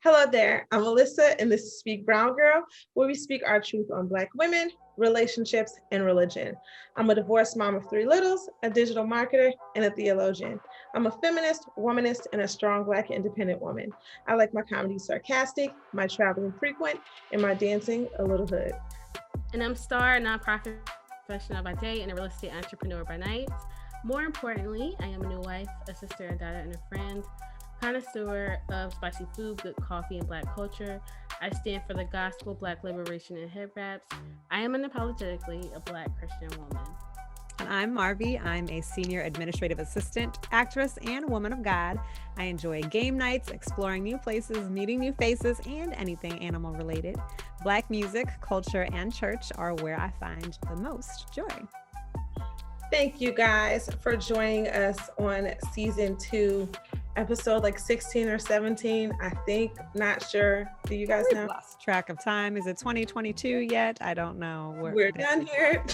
Hello there, I'm Alyssa, and this is Speak Brown Girl, where we speak our truth on Black women, relationships, and religion. I'm a divorced mom of three littles, a digital marketer, and a theologian. I'm a feminist, womanist, and a strong Black independent woman. I like my comedy sarcastic, my traveling frequent, and my dancing a little hood. And I'm Starr, a nonprofit professional by day and a real estate entrepreneur by night. More importantly, I am a new wife, a sister, a daughter, and a friend. Connoisseur of spicy food, good coffee, and Black culture. I stand for the gospel, Black liberation, and head wraps. I am unapologetically a Black Christian woman. And I'm Marvy. I'm a senior administrative assistant, actress, and woman of God. I enjoy game nights, exploring new places, meeting new faces, and anything animal related. Black music, culture, and church are where I find the most joy. Thank you guys for joining us on season 2. Episode like 16 or 17, I think. Not sure. Do you guys know? Lost track of time. Is it 2022 yet? I don't know. We're done here.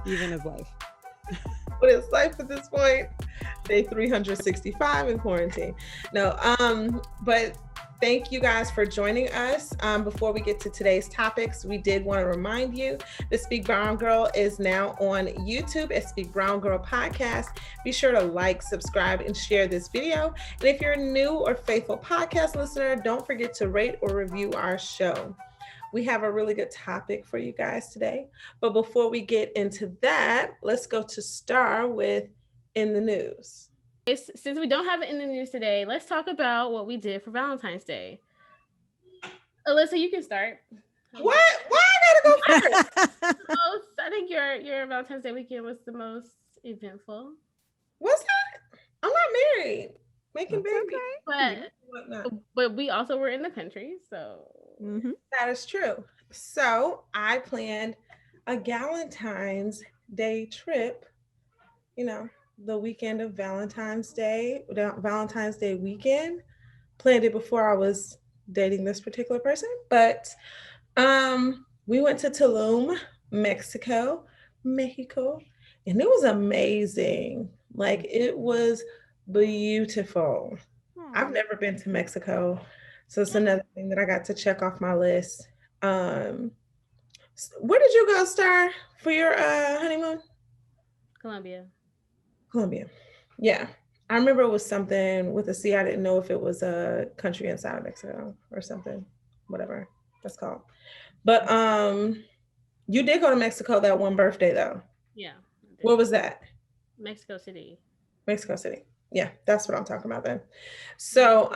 Even is life. What is life at this point? Day 365 in quarantine. No, but thank you guys for joining us. Before we get to today's topics, we did want to remind you the Speak Brown Girl is now on YouTube at Speak Brown Girl Podcast. Be sure to like, subscribe, and share this video. And if you're a new or faithful podcast listener, don't forget to rate or review our show. We have a really good topic for you guys today. But before we get into that, let's go to Starr with In the News. Since we don't have it in the news today, let's talk about what we did for Valentine's Day. Alyssa, you can start. What? Why I gotta go first? I think your Valentine's Day weekend was the most eventful. What's that? I'm not married. Making baby. Okay. But we also were in the country, so. Mm-hmm. That is true. So I planned a Galentine's Day trip, the weekend of Valentine's Day weekend. Planned it before I was dating this particular person, but we went to Tulum, Mexico, and it was amazing. Like, it was beautiful. I've never been to Mexico, so it's another thing that I got to check off my list. Where did you go, Starr, for your honeymoon? Colombia. Yeah. I remember it was something with a C. I didn't know if it was a country inside of Mexico or something, whatever that's called. But you did go to Mexico that one birthday, though. Yeah. Where was that? Mexico City. Yeah, that's what I'm talking about then. So,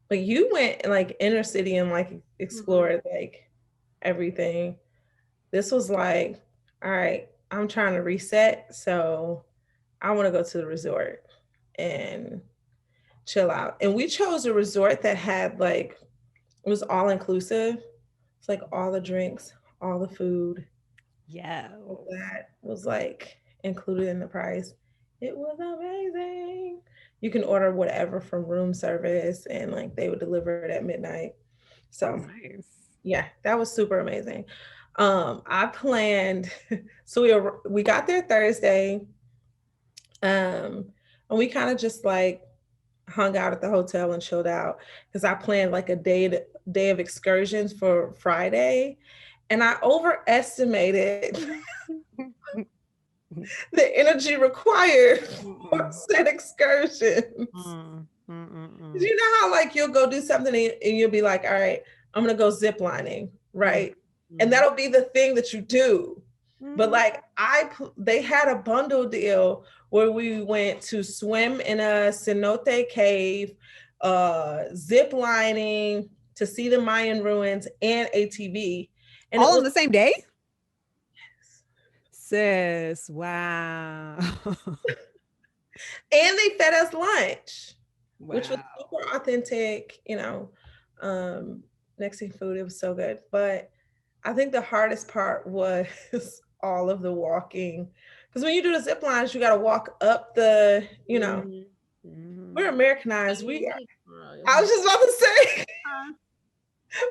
but you went like inner city and like explored like everything. This was like, all right, I'm trying to reset, so I want to go to the resort and chill out. And we chose a resort that had like, it was all inclusive. It's like all the drinks, all the food. Yeah. All that was like included in the price. It was amazing. You can order whatever from room service and like they would deliver it at midnight. So nice. Yeah, that was super amazing. I planned, so we got there Thursday. And we kind of just like hung out at the hotel and chilled out because I planned like a day of excursions for Friday, and I overestimated the energy required for said excursions. You know how like you'll go do something and you'll be like, all right, I'm gonna go zip lining, right? And that'll be the thing that you do. But like they had a bundle deal where we went to swim in a cenote cave, zip lining to see the Mayan ruins and ATV. And all on the same day? Yes. Sis, wow. And they fed us lunch, which was super authentic, Mexican food. It was so good. But I think the hardest part was all of the walking. Because when you do the zip lines, you got to walk up the, we're Americanized. I was just about to say,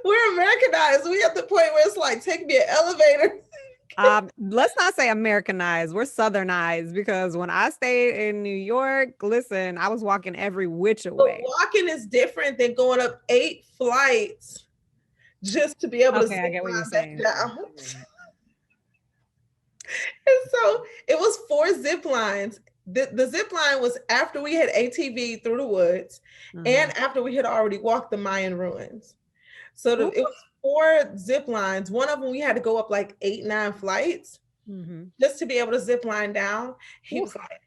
we're Americanized. We at the point where it's like, take me an elevator. Let's not say Americanized. We're Southernized because when I stayed in New York, listen, I was walking every which But way. walking is different than going up 8 flights just to be able to Okay, I zip get what you're line back saying. down. And so it was 4 zip lines. The zip line was after we had ATV through the woods and after we had already walked the Mayan ruins. So it was 4 zip lines. One of them we had to go up like 8, 9 flights just to be able to zip line down. He was like,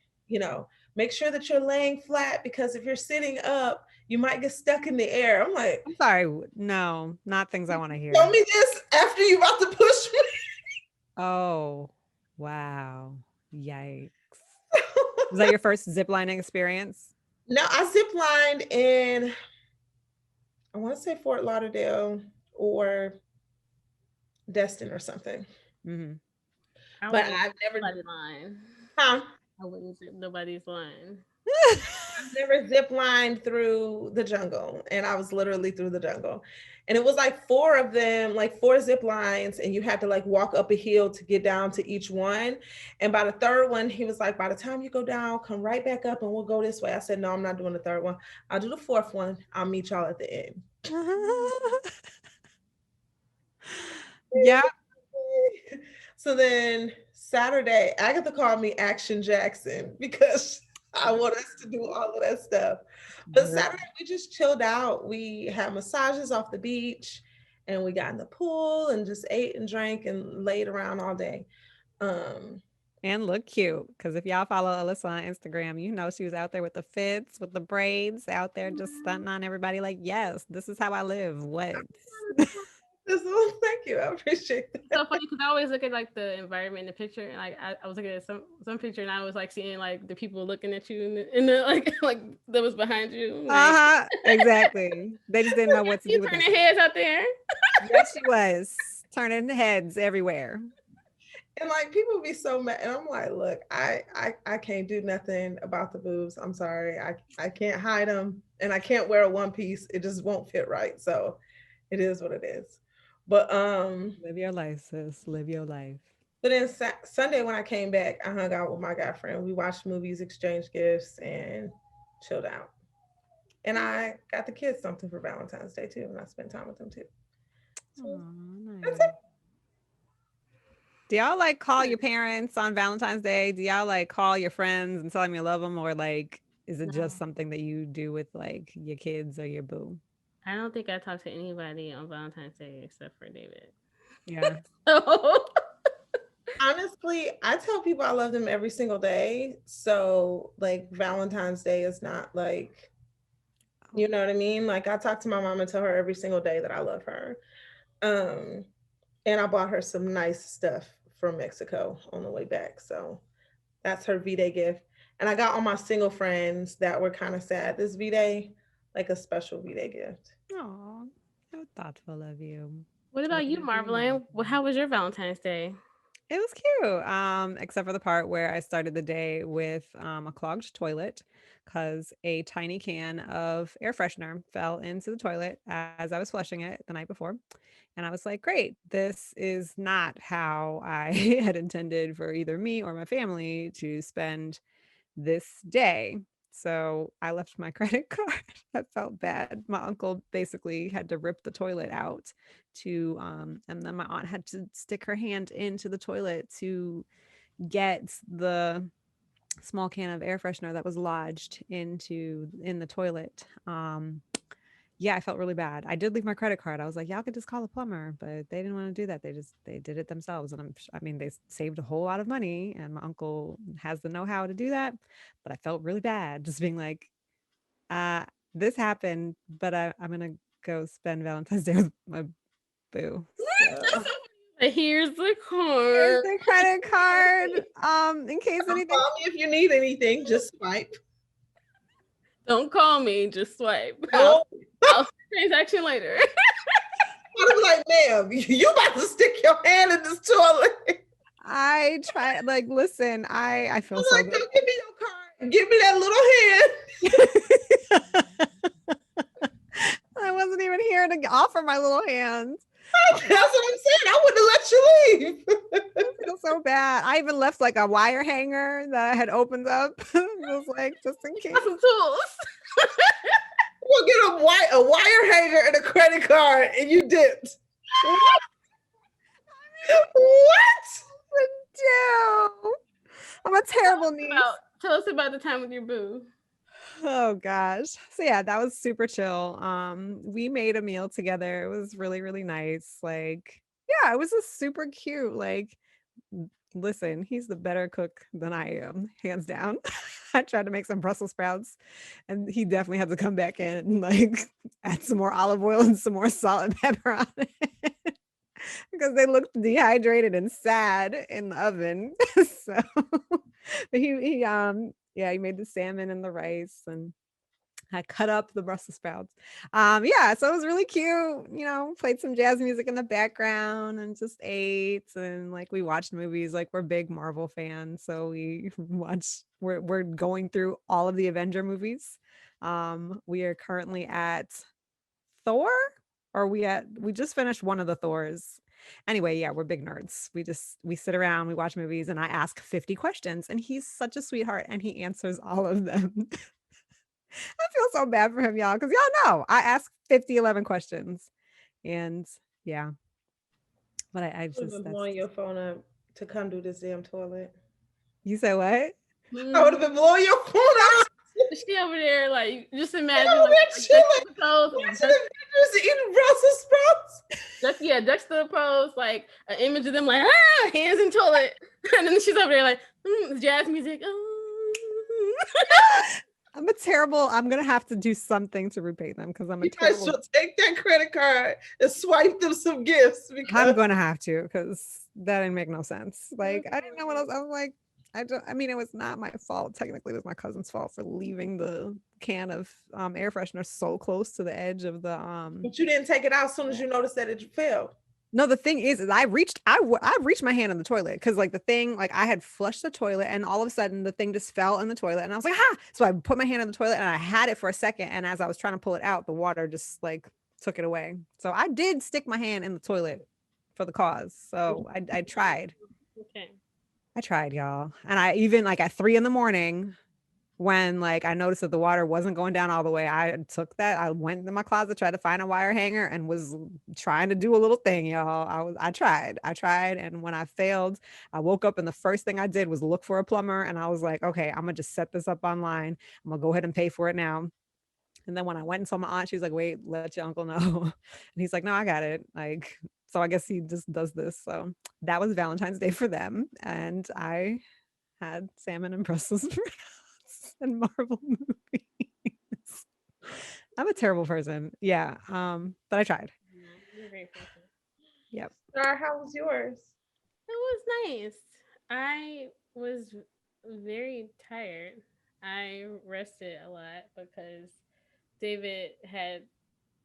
make sure that you're laying flat because if you're sitting up, you might get stuck in the air. I'm like, I'm sorry. No, not things I want to hear. Tell me this after you about to push me. Oh, wow. Yikes. Was that your first zip lining experience? No, I zip lined in, I want to say Fort Lauderdale or Destin or something. But I've never line. Huh? I wouldn't zip nobody's line. I've never zip lined through the jungle, and I was literally through the jungle. And it was like 4 of them, like 4 zip lines, and you had to like walk up a hill to get down to each one. And by the 3rd one, he was like, by the time you go down, come right back up and we'll go this way. I said, no, I'm not doing the 3rd one. I'll do the 4th one. I'll meet y'all at the end. Yeah. So then Saturday, Agatha called me Action Jackson because I want us to do all of that stuff. But Saturday, we just chilled out. We had massages off the beach and we got in the pool and just ate and drank and laid around all day. And look cute. Because if y'all follow Alyssa on Instagram, you know she was out there with the fits, with the braids, out there just stunting on everybody like, yes, this is how I live. What? Thank you. I appreciate that. It's so funny because I always look at like the environment in the picture, and like I was looking at some picture, and I was like seeing like the people looking at you in the like that was behind you. Like, exactly. They just didn't know what to do with turning heads out there. Yes, she was turning heads everywhere. And like people be so mad, and I'm like, look, I can't do nothing about the boobs. I'm sorry, I can't hide them, and I can't wear a one piece. It just won't fit right. So it is what it is. But live your life, sis. Live your life. But then Sunday when I came back, I hung out with my guy friend. We watched movies, exchanged gifts, and chilled out. And I got the kids something for Valentine's Day too, and I spent time with them too. So nice. That's it. Do y'all like call your parents on Valentine's Day? Do y'all like call your friends and tell them you love them, or like is it just something that you do with like your kids or your boo? I don't think I talked to anybody on Valentine's Day except for David. Yeah. Honestly, I tell people I love them every single day. So like Valentine's Day is not like, you know what I mean? Like I talk to my mom and tell her every single day that I love her. And I bought her some nice stuff from Mexico on the way back. So that's her V-Day gift. And I got all my single friends that were kind of sad this V-Day, like a special V-Day gift. Oh, so thoughtful of you. What about you, Marvelyn? Well, how was your Valentine's Day? It was cute, except for the part where I started the day with a clogged toilet because a tiny can of air freshener fell into the toilet as I was flushing it the night before. And I was like, great, this is not how I had intended for either me or my family to spend this day. So I left my credit card. I felt bad. My uncle basically had to rip the toilet out and then my aunt had to stick her hand into the toilet to get the small can of air freshener that was lodged in the toilet. Yeah, I felt really bad. I did leave my credit card. I was like, y'all could just call a plumber, but they didn't want to do that. They did it themselves. And they saved a whole lot of money and my uncle has the know-how to do that. But I felt really bad just being like, this happened, but I'm going to go spend Valentine's Day with my boo. So. Here's the card. Here's the credit card. In case anything. Call me if you need anything, just swipe. Don't call me, just swipe. No. I'll transaction later. I'll be like, ma'am, you about to stick your hand in this toilet. I try, like, listen, I feel so good. Don't give me your card. Give me that little hand. I wasn't even here to offer my little hands. That's what I'm saying. I wouldn't have let you leave. so bad. I even left like a wire hanger that I had opened up. It was like just in case. Some tools. We'll get a wire hanger and a credit card, and you dipped. What? Do? I'm a terrible niece. Tell us about the time with your boo. Oh gosh. So yeah, that was super chill. We made a meal together. It was really, really nice. Like, yeah, it was just super cute. Like, listen, he's the better cook than I am, hands down. I tried to make some Brussels sprouts and he definitely had to come back in and like add some more olive oil and some more salt and pepper on it. Because they looked dehydrated and sad in the oven. So but he yeah, he made the salmon and the rice and I cut up the Brussels sprouts. Yeah, so it was really cute, played some jazz music in the background and just ate and like we watched movies. Like we're big Marvel fans, so we're going through all of the Avenger movies. We are currently at Thor, or we just finished one of the Thors. Anyway, yeah, we're big nerds. We sit around, we watch movies, and I ask 50 questions, and he's such a sweetheart, and he answers all of them. I feel so bad for him, y'all, because y'all know I ask 11 questions, and yeah, but I just blowing your phone up to come do this damn toilet. You say what? I would have been blowing your phone up. She over there, like, just imagine, like, eating Brussels sprouts. Juxtapose, like, an image of them, like, hands in toilet, and then she's over there, like, jazz music. I'm gonna have to do something to repay them because I'm a terrible. You should take that credit card and swipe them some gifts. I'm gonna have to because that didn't make no sense. Like I didn't know what else. I was like, I mean, it was not my fault. Technically, it was my cousin's fault for leaving the can of air freshener so close to the edge of the. But you didn't take it out as soon as you noticed that it failed. No, the thing is I reached my hand in the toilet because like the thing, like I had flushed the toilet and all of a sudden the thing just fell in the toilet and I was like, so I put my hand in the toilet and I had it for a second. And as I was trying to pull it out, the water just like took it away. So I did stick my hand in the toilet for the cause. So I tried. Okay. I tried, y'all. And I even like at 3 a.m, when like I noticed that the water wasn't going down all the way, I went in my closet, tried to find a wire hanger and was trying to do a little thing, y'all. I tried. And when I failed, I woke up and the first thing I did was look for a plumber. And I was like, okay, I'm gonna just set this up online. I'm gonna go ahead and pay for it now. And then when I went and saw my aunt, she was like, wait, let your uncle know. And he's like, no, I got it. Like, so I guess he just does this. So that was Valentine's Day for them. And I had salmon and Brussels sprouts and Marvel movies. I'm a terrible person. Yeah. But I tried. You're a great person. Yep. Starr, how was yours? It was nice. I was very tired. I rested a lot because David had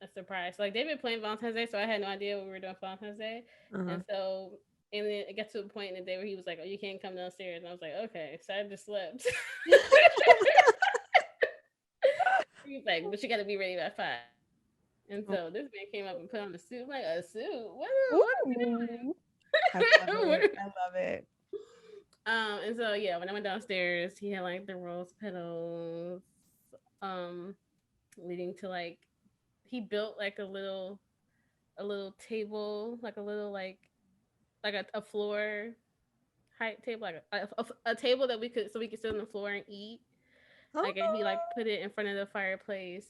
a surprise. Like David planned Valentine's Day, so I had no idea what we were doing for Valentine's Day. And then it got to a point in the day where he was like, "Oh, you can't come downstairs." And I was like, "Okay." So I just slept. He was like, "But you got to be ready by 5." And so this man came up and put on a suit. I'm like, a suit? What are we doing? I love it. And so yeah, when I went downstairs, he had like the rose petals, leading to like he built like a little table, like a little like a floor height table, like a table that we could sit on the floor and eat. Like, and he like put it in front of the fireplace,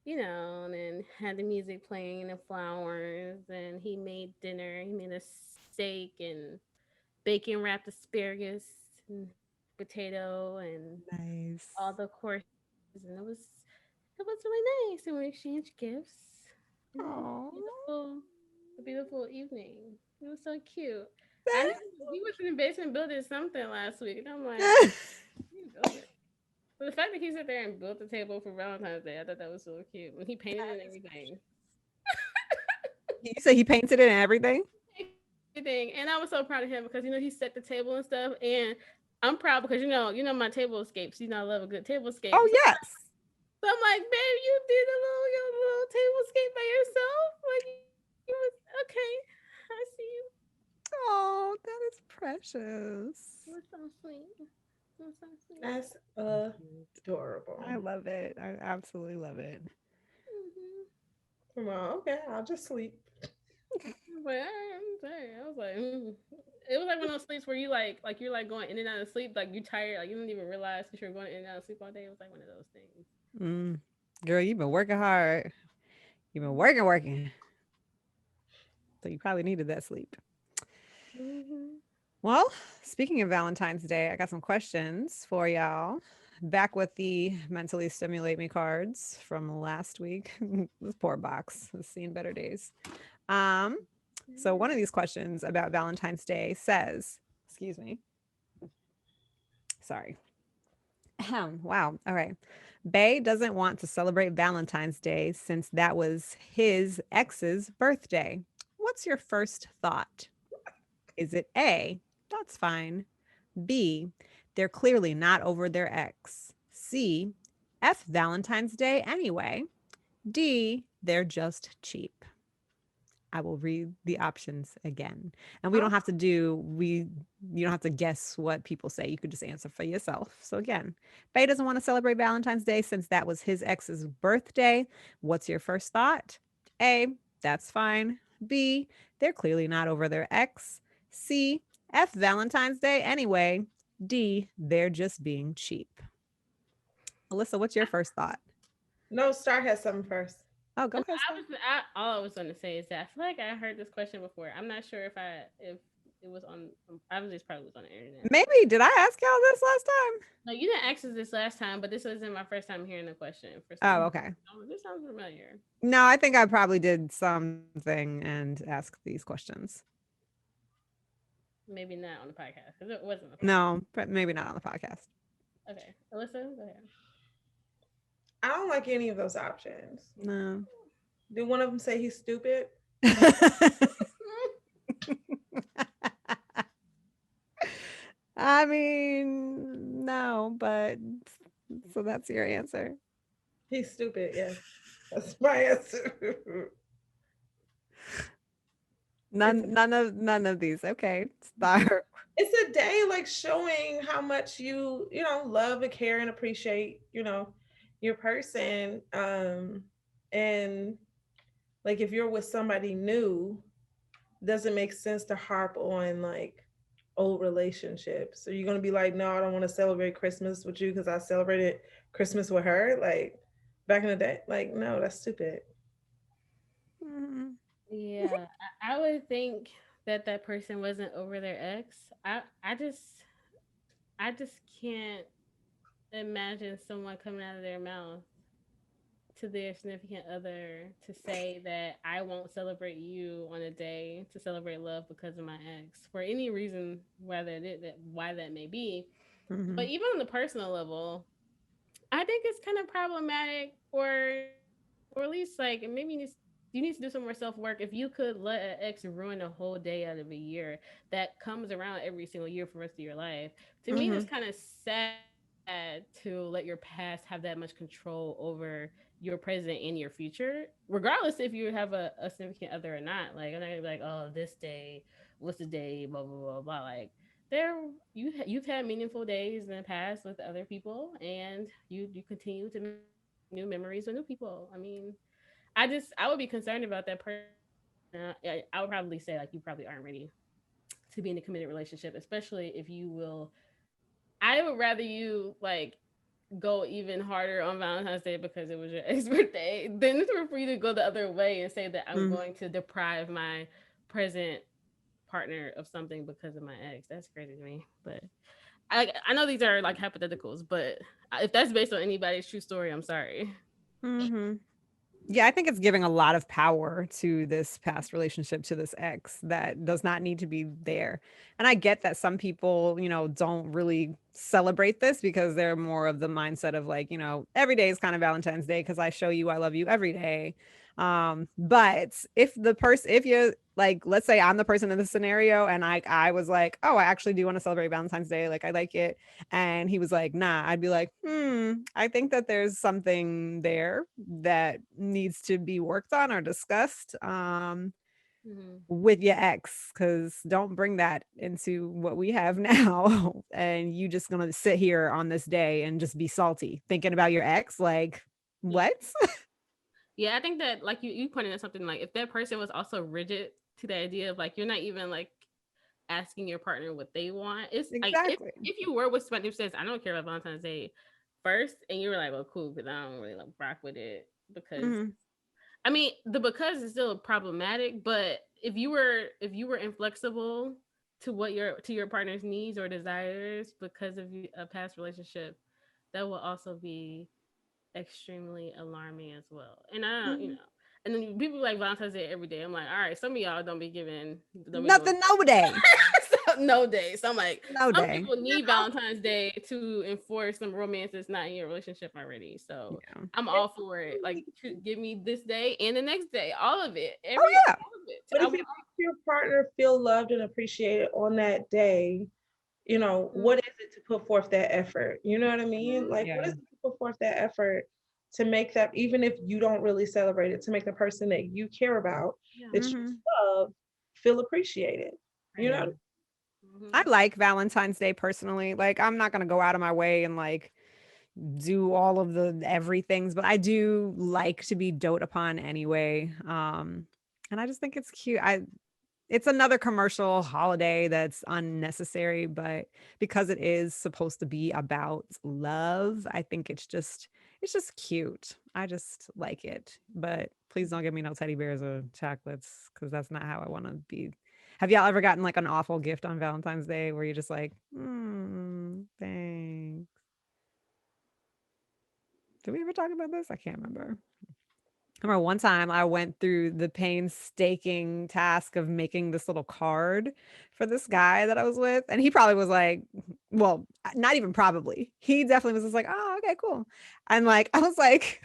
and then had the music playing and flowers, and he made dinner. He made a steak and bacon wrapped asparagus and potato and nice. all the courses, and it was really nice. And we exchanged gifts. A beautiful evening. It was so cute. He was in the basement building something last week, and I'm like, but the fact that he sat there and built the table for Valentine's Day, I thought that was so cute. When he painted it and everything. You say he painted it and everything? And I was so proud of him because he set the table and stuff, and I'm proud because my table escapes. I love a good table escape. Oh yes. So I'm like, babe, you did your little table escape by yourself. Like, you was okay. I see you. Oh, that is precious. You're so sweet. You're so sweet. That's adorable. I love it. I absolutely love it. Mm-hmm. Well, okay, I'll just sleep. But I'm sorry. I was like, it was like one of those sleeps where like you're like going in and out of sleep, like you're tired, like you didn't even realize that you're going in and out of sleep all day. It was like one of those things. Mm. Girl, you've been working hard. You've been working. So you probably needed that sleep. Mm-hmm. Well, speaking of Valentine's Day, I got some questions for y'all. Back with the mentally stimulate me cards from last week. This poor box has seen better days. Um, so one of these questions about Valentine's Day says, excuse me, sorry. Wow. All right. Bay doesn't want to celebrate Valentine's Day since that was his ex's birthday. What's your first thought? Is it A, that's fine? B, they're clearly not over their ex? C, F Valentine's Day anyway? D, they're just cheap? I will read the options again. And we Oh, don't have to do we you don't have to guess what people say. You could just answer for yourself. So again, Bay doesn't want to celebrate Valentine's Day since that was his ex's birthday. What's your first thought? A, that's fine. B, they're clearly not over their ex. C, F Valentine's Day anyway. D, they're just being cheap. Alyssa, what's your first thought? no, Star has something first. Oh, go And ahead, Star. all I was going to say is that I feel like I heard this question before. I'm not sure if it was on. Obviously, it probably was on the internet. Maybe did I ask y'all this last time? No, you didn't ask us this last time, but this wasn't my first time hearing the question for some Oh, reason. okay. Oh, this sounds familiar. No, I think I probably did something and asked these questions. Maybe not on the podcast because it wasn't the podcast. No, but maybe not on the podcast. Okay, Alyssa, go ahead. I don't like any of those options. No. Did one of them say he's stupid? I mean, no, but so that's your answer. He's stupid. Yes, that's my answer. None of these. Okay. Star. It's a day like showing how much you love and care and appreciate your person. And like if you're with somebody new, doesn't make sense to harp on like old relationships. So you're gonna be like, no, I don't want to celebrate Christmas with you because I celebrated Christmas with her like back in the day. Like, no, that's stupid. Mhm. Yeah, I would think that that person wasn't over their ex. I just can't imagine someone coming out of their mouth to their significant other to say that I won't celebrate you on a day to celebrate love because of my ex for any reason, why that may be. But Mhm. even on the personal level, I think it's kind of problematic, or at least like maybe you need to do some more self work. If you could let an ex ruin a whole day out of a year that comes around every single year for the rest of your life, to me that's Mhm. kind of sad to let your past have that much control over your present and your future, regardless if you have a significant other or not. Like I'm not gonna be like, oh, this day, what's the day, blah blah blah blah. Like there you've had meaningful days in the past with other people and you continue to make new memories with new people. I mean, I would be concerned about that person. I would probably say like you probably aren't ready to be in a committed relationship, especially if you will. I would rather you like go even harder on Valentine's Day because it was your ex birthday than for you to go the other way and say that I'm Mhm. going to deprive my present partner of something because of my ex. That's crazy to me. But I know these are like hypotheticals, but if that's based on anybody's true story, I'm sorry. Mhm. Yeah, I think it's giving a lot of power to this past relationship, to this ex that does not need to be there. And I get that some people, don't really celebrate this because they're more of the mindset of like, every day is kind of Valentine's Day because I show you I love you every day. But if you're like, let's say I'm the person in the scenario and I was like, oh, I actually do want to celebrate Valentine's Day. Like I like it. And he was like, nah, I'd be like, I think that there's something there that needs to be worked on or discussed. Mm-hmm. with your ex, because don't bring that into what we have now. And you just gonna sit here on this day and just be salty thinking about your ex. Like, Yeah. what? Yeah, I think that like you pointed out something like if that person was also rigid to the idea of like you're not even like asking your partner what they want. It's like Exactly. if you were with somebody who says I don't care about Valentine's Day first, and you were like, well, cool, because I don't really like rock with it because Hmm. I mean the because is still problematic, but if you were inflexible to your partner's needs or desires because of a past relationship, that will also be extremely alarming as well. And I don't, Mhm. and then people like Valentine's Day every day. I'm like, all right, some of y'all don't be doing Nothing, no day. no day. So I'm like, No some day. people need Valentine's Day to enforce some romance that's not in your relationship already. So Yeah. I'm all for it. Like, give me this day and the next day, all of it, Oh yeah. all of it. But I if it want. makes your partner feel loved and appreciated on that day, what is it to put forth that effort? You know what I mean? Like, what Yeah. is it to put forth that effort to make that, even if you don't really celebrate it, to make the person that you care about, Yeah. that you Hmm. love, feel appreciated? You Yeah. know? I Mm-hmm. like Valentine's Day personally. Like, I'm not gonna go out of my way and like do all of the everythings, but I do like to be dote upon anyway. And I just think it's cute. It's another commercial holiday that's unnecessary, but because it is supposed to be about love, I think it's just cute. I just like it. But please don't give me no teddy bears or chocolates because that's not how I want to be. Have y'all ever gotten like an awful gift on Valentine's Day where you're just like, thanks. Did we ever talk about this? I can't remember. I remember one time I went through the painstaking task of making this little card for this guy that I was with. And he probably was like, well, not even probably. He definitely was just like, oh, okay, cool. And like, I was like,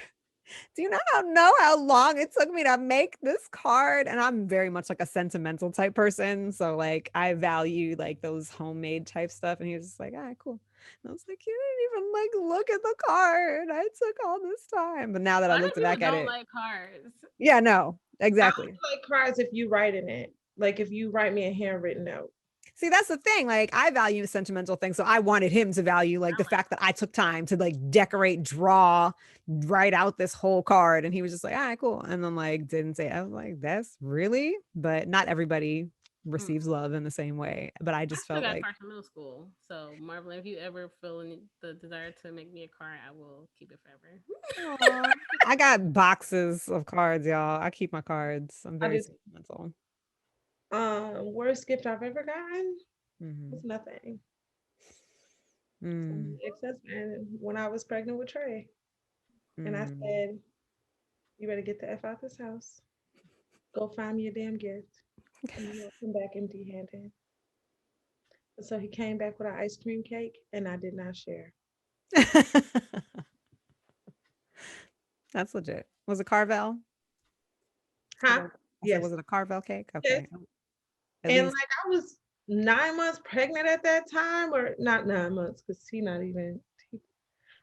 do you know how long it took me to make this card? And I'm very much like a sentimental type person. So like I value like those homemade type stuff. And he was just like, all right, cool. And I was like, you didn't even like look at the card. I took all this time. But now that A I lot of looked people back at don't it, like cards. yeah, no, I exactly. only like cards if you write in it. Like if you write me a handwritten note. See, that's the thing. Like, I value sentimental things. So I wanted him to value like the fact that I took time to like decorate, draw, write out this whole card. And he was just like, all right, cool. And then like didn't say, I was like, that's really, but not everybody receives Mm-mm. love in the same way. But I I just still felt got like, cards from middle school. So, Marvelyn, if you ever feel the desire to make me a card, I will keep it forever. oh, I got boxes of cards, y'all. I keep my cards. I'm I very did. sentimental. Worst gift I've ever gotten Hmm. was nothing. From Mm, my ex-husband when I was pregnant with Trey. And I mm. said, you better get the F out this house. Go find me a damn gift. And you will come back empty handed. So he came back with an ice cream cake and I did not share. That's legit. Was it Carvel? Huh? I said, Yes. was it a Carvel cake? Yes. Okay. At And least. like I was 9 months pregnant at that time, or not 9 months, because he not even I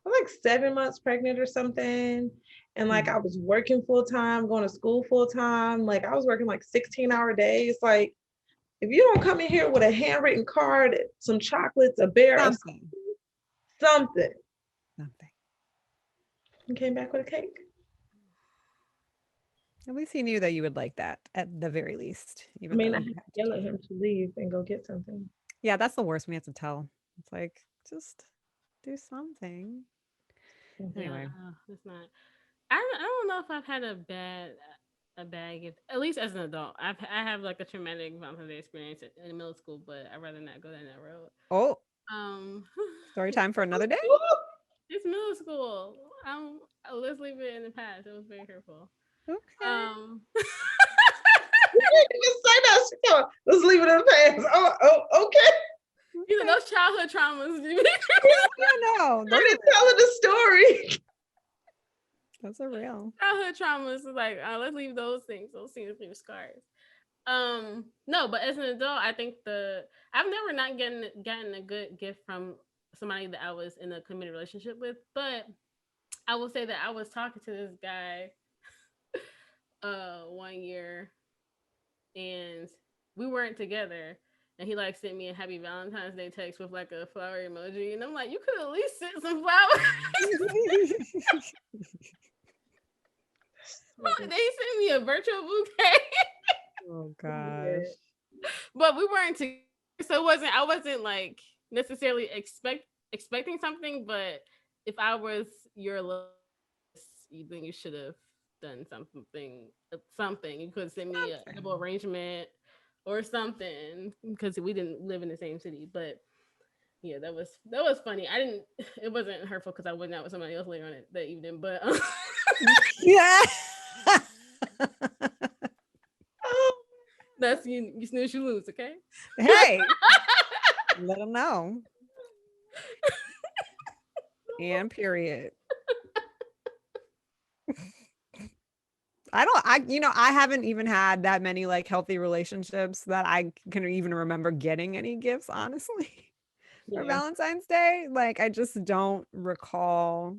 was like 7 months pregnant or something. And like I Mhm. was working full time, going to school full time. Like I was working like 16-hour days. Like if you don't come in here with a handwritten card, some chocolates, a bear, of Something. something, Something. and came back with a cake. At least he knew that you would like that at the very least, I even mean, though I you had to had to yell do at it. him to leave and go get something. Yeah, that's the worst when you have to tell. It's like, just do something. Mhm. Yeah, Anyway. it's not. I don't know if I've had a bad gift. At least as an adult, I have like a traumatic Valentine's Day experience in middle school, but I'd rather not go down that road. Oh, Um, story time for another day? it's middle school. Let's leave it in the past. It was very hurtful. Okay. Um, You didn't even say that. She told, let's leave it in the past. Oh, okay. you know Okay. those childhood traumas. Yeah, no, those Started are real. telling the story. Those are real. Childhood traumas is like let's leave those things. Those things leave scars. No, but as an adult, I think I've never not gotten a good gift from somebody that I was in a committed relationship with, but I will say that I was talking to this guy one year and we weren't together. And he like sent me a happy Valentine's Day text with like a flower emoji, and I'm like, you could at least send some flowers. They sent me a virtual bouquet, Oh Yeah. gosh. but we weren't together, so it wasn't. I wasn't like necessarily expecting something, but if I was your love, then you should have done something. You could send me a edible Something. arrangement or something because we didn't live in the same city. But yeah, that was funny. I didn't. It wasn't hurtful because I went out with somebody else later on that evening. But Yeah. Oh, that's you snooze, you lose. Okay. Hey, let them know. And period. I haven't even had that many like healthy relationships that I can even remember getting any gifts, honestly, for yeah. Valentine's Day. Like, I just don't recall.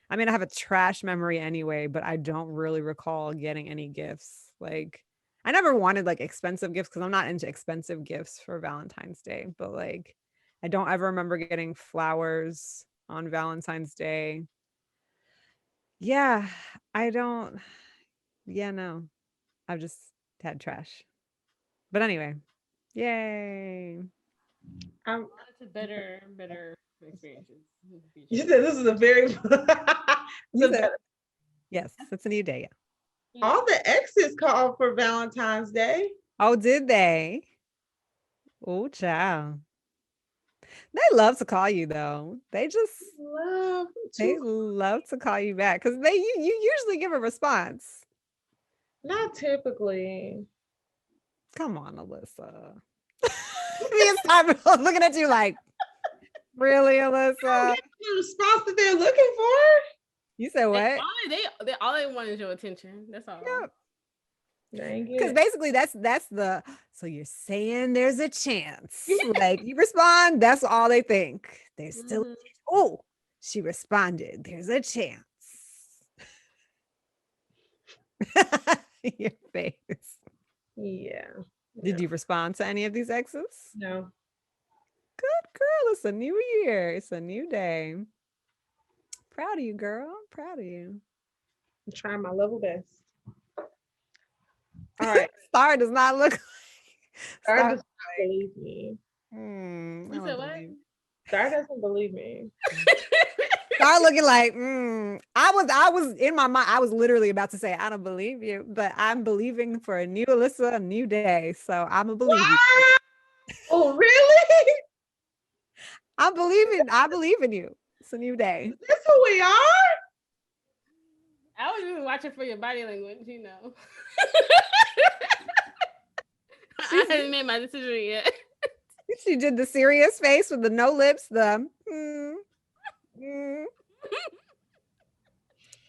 I mean, I have a trash memory anyway, but I don't really recall getting any gifts. Like, I never wanted like expensive gifts because I'm not into expensive gifts for Valentine's Day, but like, I don't ever remember getting flowers on Valentine's Day. Yeah, I don't. Yeah, no. I've just had trash. But anyway, yay. I'm, To better experiences in the you future. said this is a very You the said better. yes, it's a new day. Yeah. Yeah. All the exes called for Valentine's Day. Oh, did they? Oh, child. They love to call you though. Love They to love to call you back because you usually give a response. not typically. Come on, Alyssa. Me and Starr looking at you like, really, I don't Alyssa? get the response that they're looking for. You said They what? all they want is your attention. That's all. Yep. Dang Because it. basically that's the so you're saying there's a chance. Like you respond, that's all they think. There's still Mhm. oh, she responded. There's a chance. Your face. Yeah. Did No. you respond to any of these exes? No. Good girl. It's a new year. It's a new day. Proud of you, girl. Proud of you. I'm trying my level best. All right. Star does not look like Star Star. does not believe me. I You don't said what? believe. Star doesn't believe me. Start looking like, I was in my mind, I was literally about to say, I don't believe you, but I'm believing for a new Alyssa, a new day. So I'm gonna believe you. Wow. Oh, really? I believe in you. It's a new day. Is this who we are? I was just watching for your body language. I She's hadn't made my decision yet. she did the serious face with the no lips, the mm.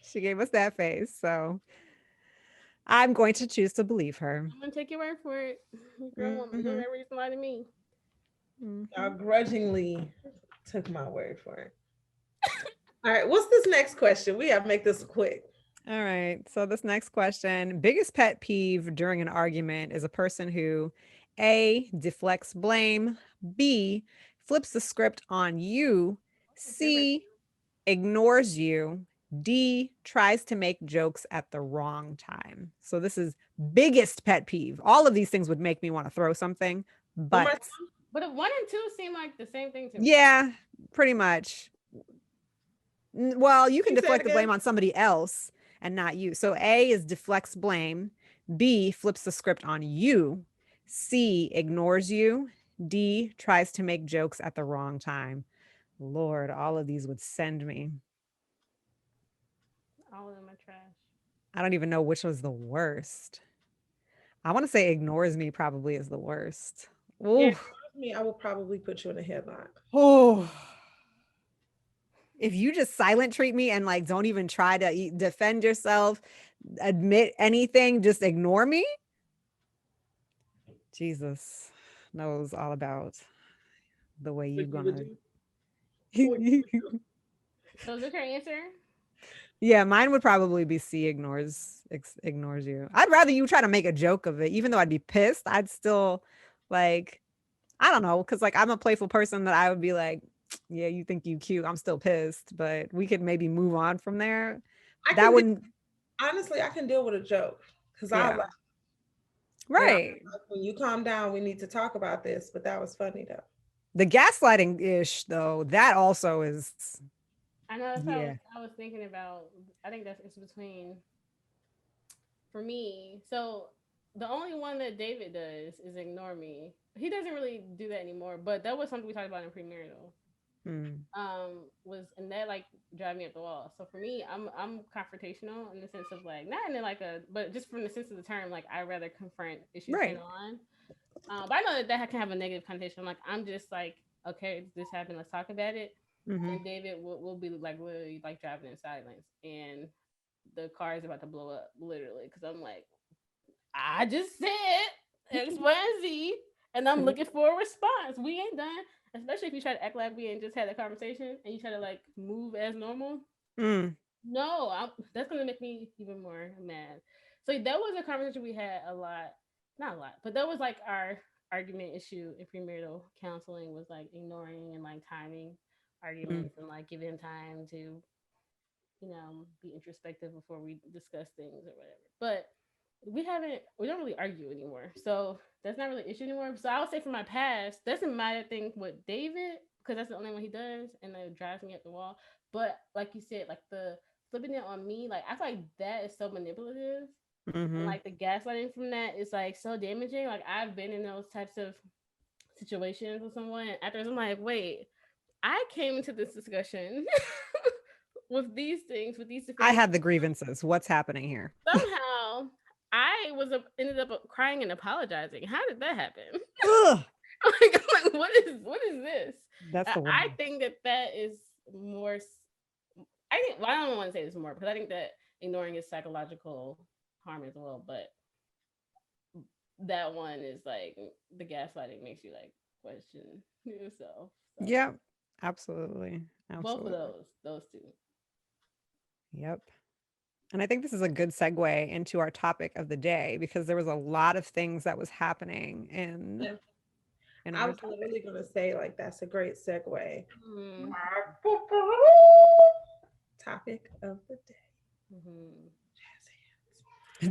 She gave us that face. So I'm going to choose to believe her. I'm gonna take your word for it. Girl, you don't Mhm, ever reason to lie to me. Y'all mhm. grudgingly took my word for it. All right. What's this next question? We have to make this quick. All right. So this next question, biggest pet peeve during an argument is a person who A, deflects blame, B, flips the script on you, C, ignores you, D, tries to make jokes at the wrong time. So this is biggest pet peeve. All of these things would make me want to throw something, One more but time. But if 1 and 2 seem like the same thing to me. yeah, pretty much. Well, you can Can you say it deflect the blame again? on somebody else and not you. So A is deflects blame, B flips the script on you, C ignores you, D tries to make jokes at the wrong time. Lord, all of these would send me. All of them are trash. I don't even know which was the worst. I want to say ignores me probably is the worst. Yeah, Oh, me, I will probably put you in a headlock. oh. If you just silent treat me and like don't even try to defend yourself, admit anything, just ignore me. Jesus knows all about the way you're What you would gonna. do? What you would do? So is this your answer? Yeah, mine would probably be C ignores you. I'd rather you try to make a joke of it, even though I'd be pissed. I'd still like I don't know, because like I'm a playful person that I would be like, yeah, you think you cute. I'm still pissed, but we could maybe move on from there. I That can deal, wouldn't, honestly, I can deal with a joke because I yeah, laugh. And I'm right. like, when you calm down, we need to talk about this. But that was funny though. The gaslighting ish though, that also is, I know that's what yeah. I was thinking about. I think that's it's between for me. So the only one that David does is ignore me. He doesn't really do that anymore, but that was something we talked about in premarital. Mm, Was and that like drive me up the wall. So for me, I'm confrontational in the sense of like not in like a but just from the sense of the term, like I rather confront issues head right. on. But I know that that can have a negative connotation. Like I'm just like, okay, this happened, let's talk about it. Hmm. And David will be like literally like driving in silence, and the car is about to blow up literally because I'm like, I just said X, Y, and Z, and I'm looking for a response. We ain't done. Especially if you try to act like we ain't just had a conversation and you try to like move as normal. Mm, No, that's gonna make me even more mad. So that was a conversation we had a lot, not a lot, but that was like our argument issue in premarital counseling was like ignoring and like timing mm. arguments and like giving time to be introspective before we discuss things or whatever. But we don't really argue anymore. So that's not really an issue anymore. So I would say from my past, that's my thing with David, because that's the only one he does and it drives me up the wall. But like you said, like the flipping it on me, like I feel like that is so manipulative. And Hmm. like the gaslighting from that is like so damaging. Like I've been in those types of situations with someone and afterwards I'm like, wait, I came into this discussion with these things, with these I defenses. had the grievances. What's happening here? Somehow, I ended up crying and apologizing. How did that happen? Ugh, Like, what is this? that's the I one. think that that is more. I think well, I don't want to say this more because I think that ignoring is psychological harm as well. But that one is like the gaslighting makes you like question yourself. So Yeah, absolutely. both of Absolutely. those two. Yep. And I think this is a good segue into our topic of the day because there was a lot of things that was happening Yeah. in I our was topic. literally gonna say like that's a great segue. Mm-hmm. Topic of the day. Mm-hmm.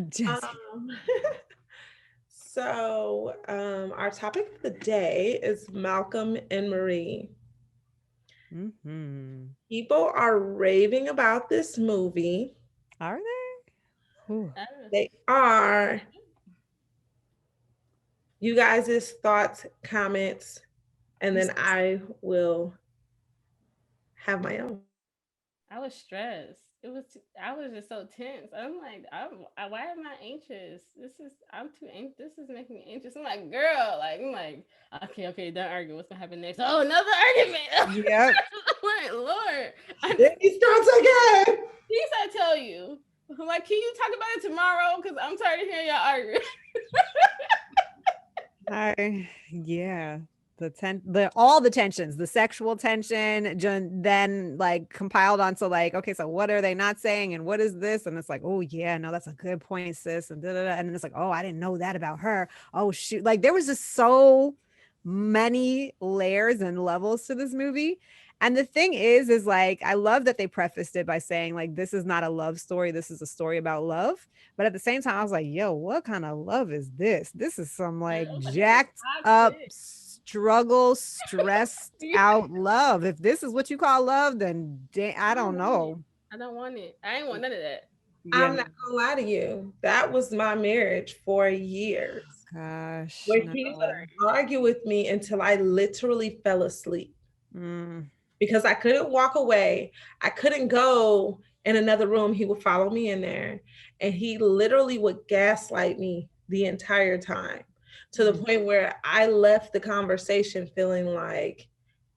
Jesse. Um, our topic of the day is Malcolm and Marie. Mm-hmm. People are raving about this movie. Are they? Whew. They are. You guys' thoughts, comments, and then I will have my own. I was stressed. I was just so tense. I'm like, why am I anxious? I'm too anxious. This is making me anxious. I'm like, girl, like, I'm like, okay, done arguing. What's gonna happen next? Oh, another argument. Yep. I'm like, Lord, Then he starts again. please I tell you. I'm like, can you talk about it tomorrow? Because I'm tired of hearing y'all arguing. Yeah. The all the tensions, the sexual tension, then like compiled onto like, okay, so what are they not saying and what is this? And it's like, oh yeah, no, that's a good point, sis. And da, da, da. And then it's like, oh, I didn't know that about her. Oh shoot. Like there was just so many layers and levels to this movie. And the thing is like I love that they prefaced it by saying like this is not a love story, this is a story about love. But at the same time, I was like, yo, what kind of love is this? This is some I like was like, this is jacked up, toxic. struggle, stressed out love. If this is what you call love, then I I don't don't want it. know. I don't want it. I ain't want none of that. Yeah, I'm no, not gonna lie to you. That was my marriage for years. gosh, Where he no. would argue with me until I literally fell asleep Mm, because I couldn't walk away. I couldn't go in another room. He would follow me in there and he literally would gaslight me the entire time to the mm, point where I left the conversation feeling like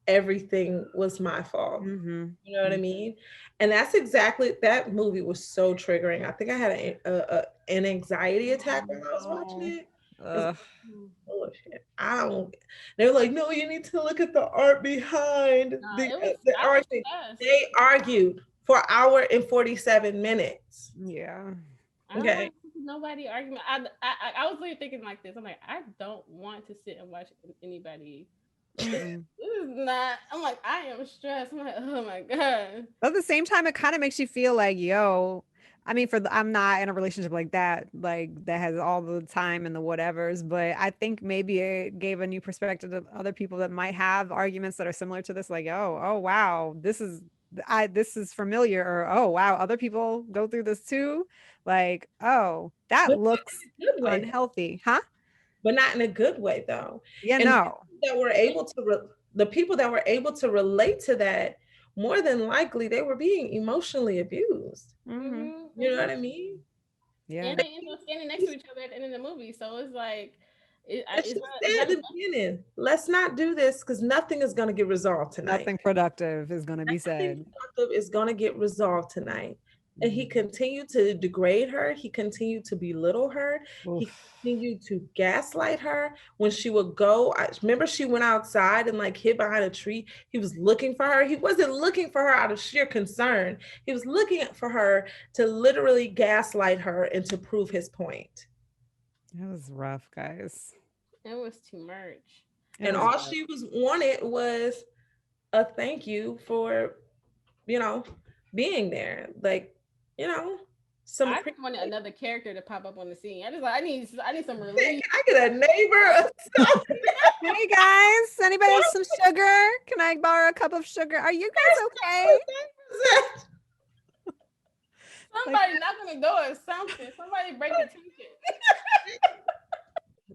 everything was my fault. mm-hmm, You know what I mm, mean? And that's exactly that movie was so triggering. I think I had an anxiety attack when I was watching no. it. Because Ugh. full of shit. I don't. They're like, no, you need to look at the art behind Nah, it was. the I was argument. stressed. They argued for an hour and 47 minutes. Yeah. I don't Okay. want nobody argument. I was really thinking like this. I'm like, I don't want to sit and watch anybody. Mm-mm. This is not. I'm like, I am stressed. I'm like, oh my god. But at the same time, it kind of makes you feel like, yo, I mean, I'm not in a relationship like that has all the time and the whatevers, but I think maybe it gave a new perspective to other people that might have arguments that are similar to this, like, oh wow, this is familiar, or oh wow, other people go through this too. Like, oh, that But looks in a good way, unhealthy, huh? but not in a good way though. Yeah, And no. the people that were able to relate to that, more than likely they were being emotionally abused. Mm-hmm. You know what I mean? Yeah. And they end up standing next to each other at the end of the movie. So it's like, And she it's not. It's said not at the beginning, let's not do this because nothing is going to get resolved tonight. Nothing productive is going to be Nothing said. productive is going to get resolved tonight. And he Mhm. continued to degrade her. He continued to belittle her. He Oof. continued to gaslight her. When she would go, I remember she went outside and like hid behind a tree. He was looking for her. He wasn't looking for her out of sheer concern. He was looking for her to literally gaslight her and to prove his point. That was rough, guys. It was too much. It And was all rough. she was wanted was a thank you for, you know, being there. Like, you know, some I just wanted another character to pop up on the scene. I just like I need some Can relief. I get a neighbor or something? Hey guys, anybody have some sugar? Can I borrow a cup of sugar? Are you guys okay? Somebody knock on the door or something. Somebody break the tension.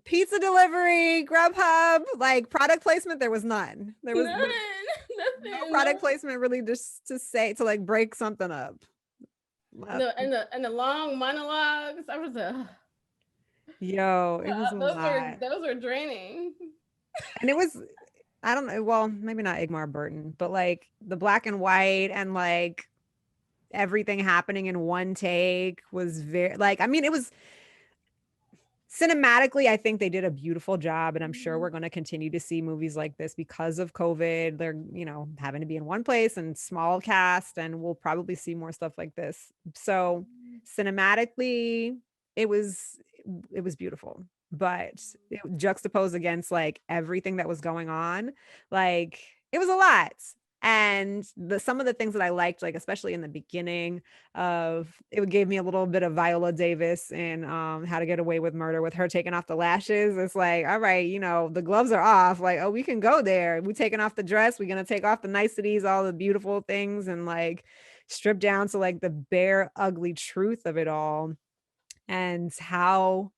Pizza delivery, Grubhub, like product placement, there was none. There was Nothing. no product placement really just to say to like break something up. And the long monologues. I was Yo, it was a lot. those were draining. And it was, I don't know, well, maybe not Igmar Burton, but like the black and white and like everything happening in one take was very like, I mean, it was cinematically, I think they did a beautiful job, and I'm sure we're going to continue to see movies like this because of COVID. They're, having to be in one place and small cast, and we'll probably see more stuff like this. So cinematically, it was beautiful, but it juxtaposed against like everything that was going on, like it was a lot. And some of the things that I liked, like especially in the beginning of it, gave me a little bit of Viola Davis in How to Get Away with Murder, with her taking off the lashes. It's like, all right, the gloves are off. Like, oh, we can go there. We taking off the dress. We're gonna take off the niceties, all the beautiful things, and like strip down to like the bare, ugly truth of it all, and how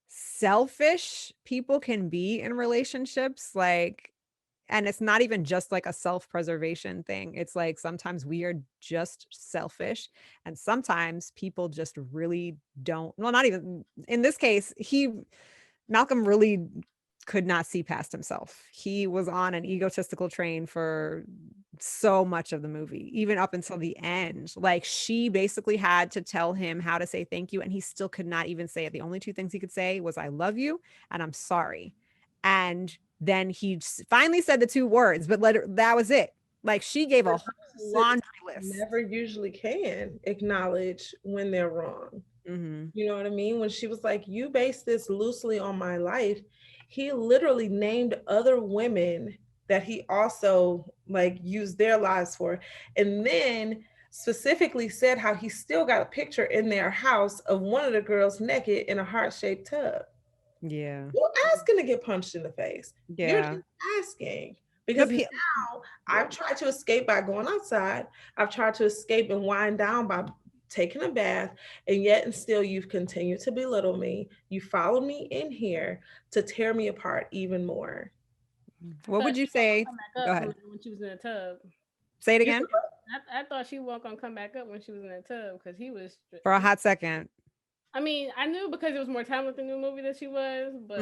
selfish people can be in relationships. Like, and it's not even just like a self-preservation thing. It's like sometimes we are just selfish, and sometimes people just really don't, well, not even in this case, Malcolm really could not see past himself. He was on an egotistical train for so much of the movie, even up until the end. Like, she basically had to tell him how to say thank you, and he still could not even say it. The only two things he could say was, I love you and I'm sorry. And then he finally said the two words, but that was it. Like, she gave a whole laundry list. Never usually can acknowledge when they're wrong. Mm-hmm. You know what I mean? When she was like, you base this loosely on my life, he literally named other women that he also like used their lives for. And then specifically said how he still got a picture in their house of one of the girls naked in a heart-shaped tub. Yeah. You're asking to get punched in the face. Yeah. You're just asking. Because now I've tried to escape by going outside. I've tried to escape and wind down by taking a bath, and yet and still you've continued to belittle me. You followed me in here to tear me apart even more. What would you say? Go ahead. When she was in the tub. Say it again. I thought she wasn't gonna come back up when she was in the tub because he was for a hot second. I mean, I knew because it was more time with the new movie that she was, but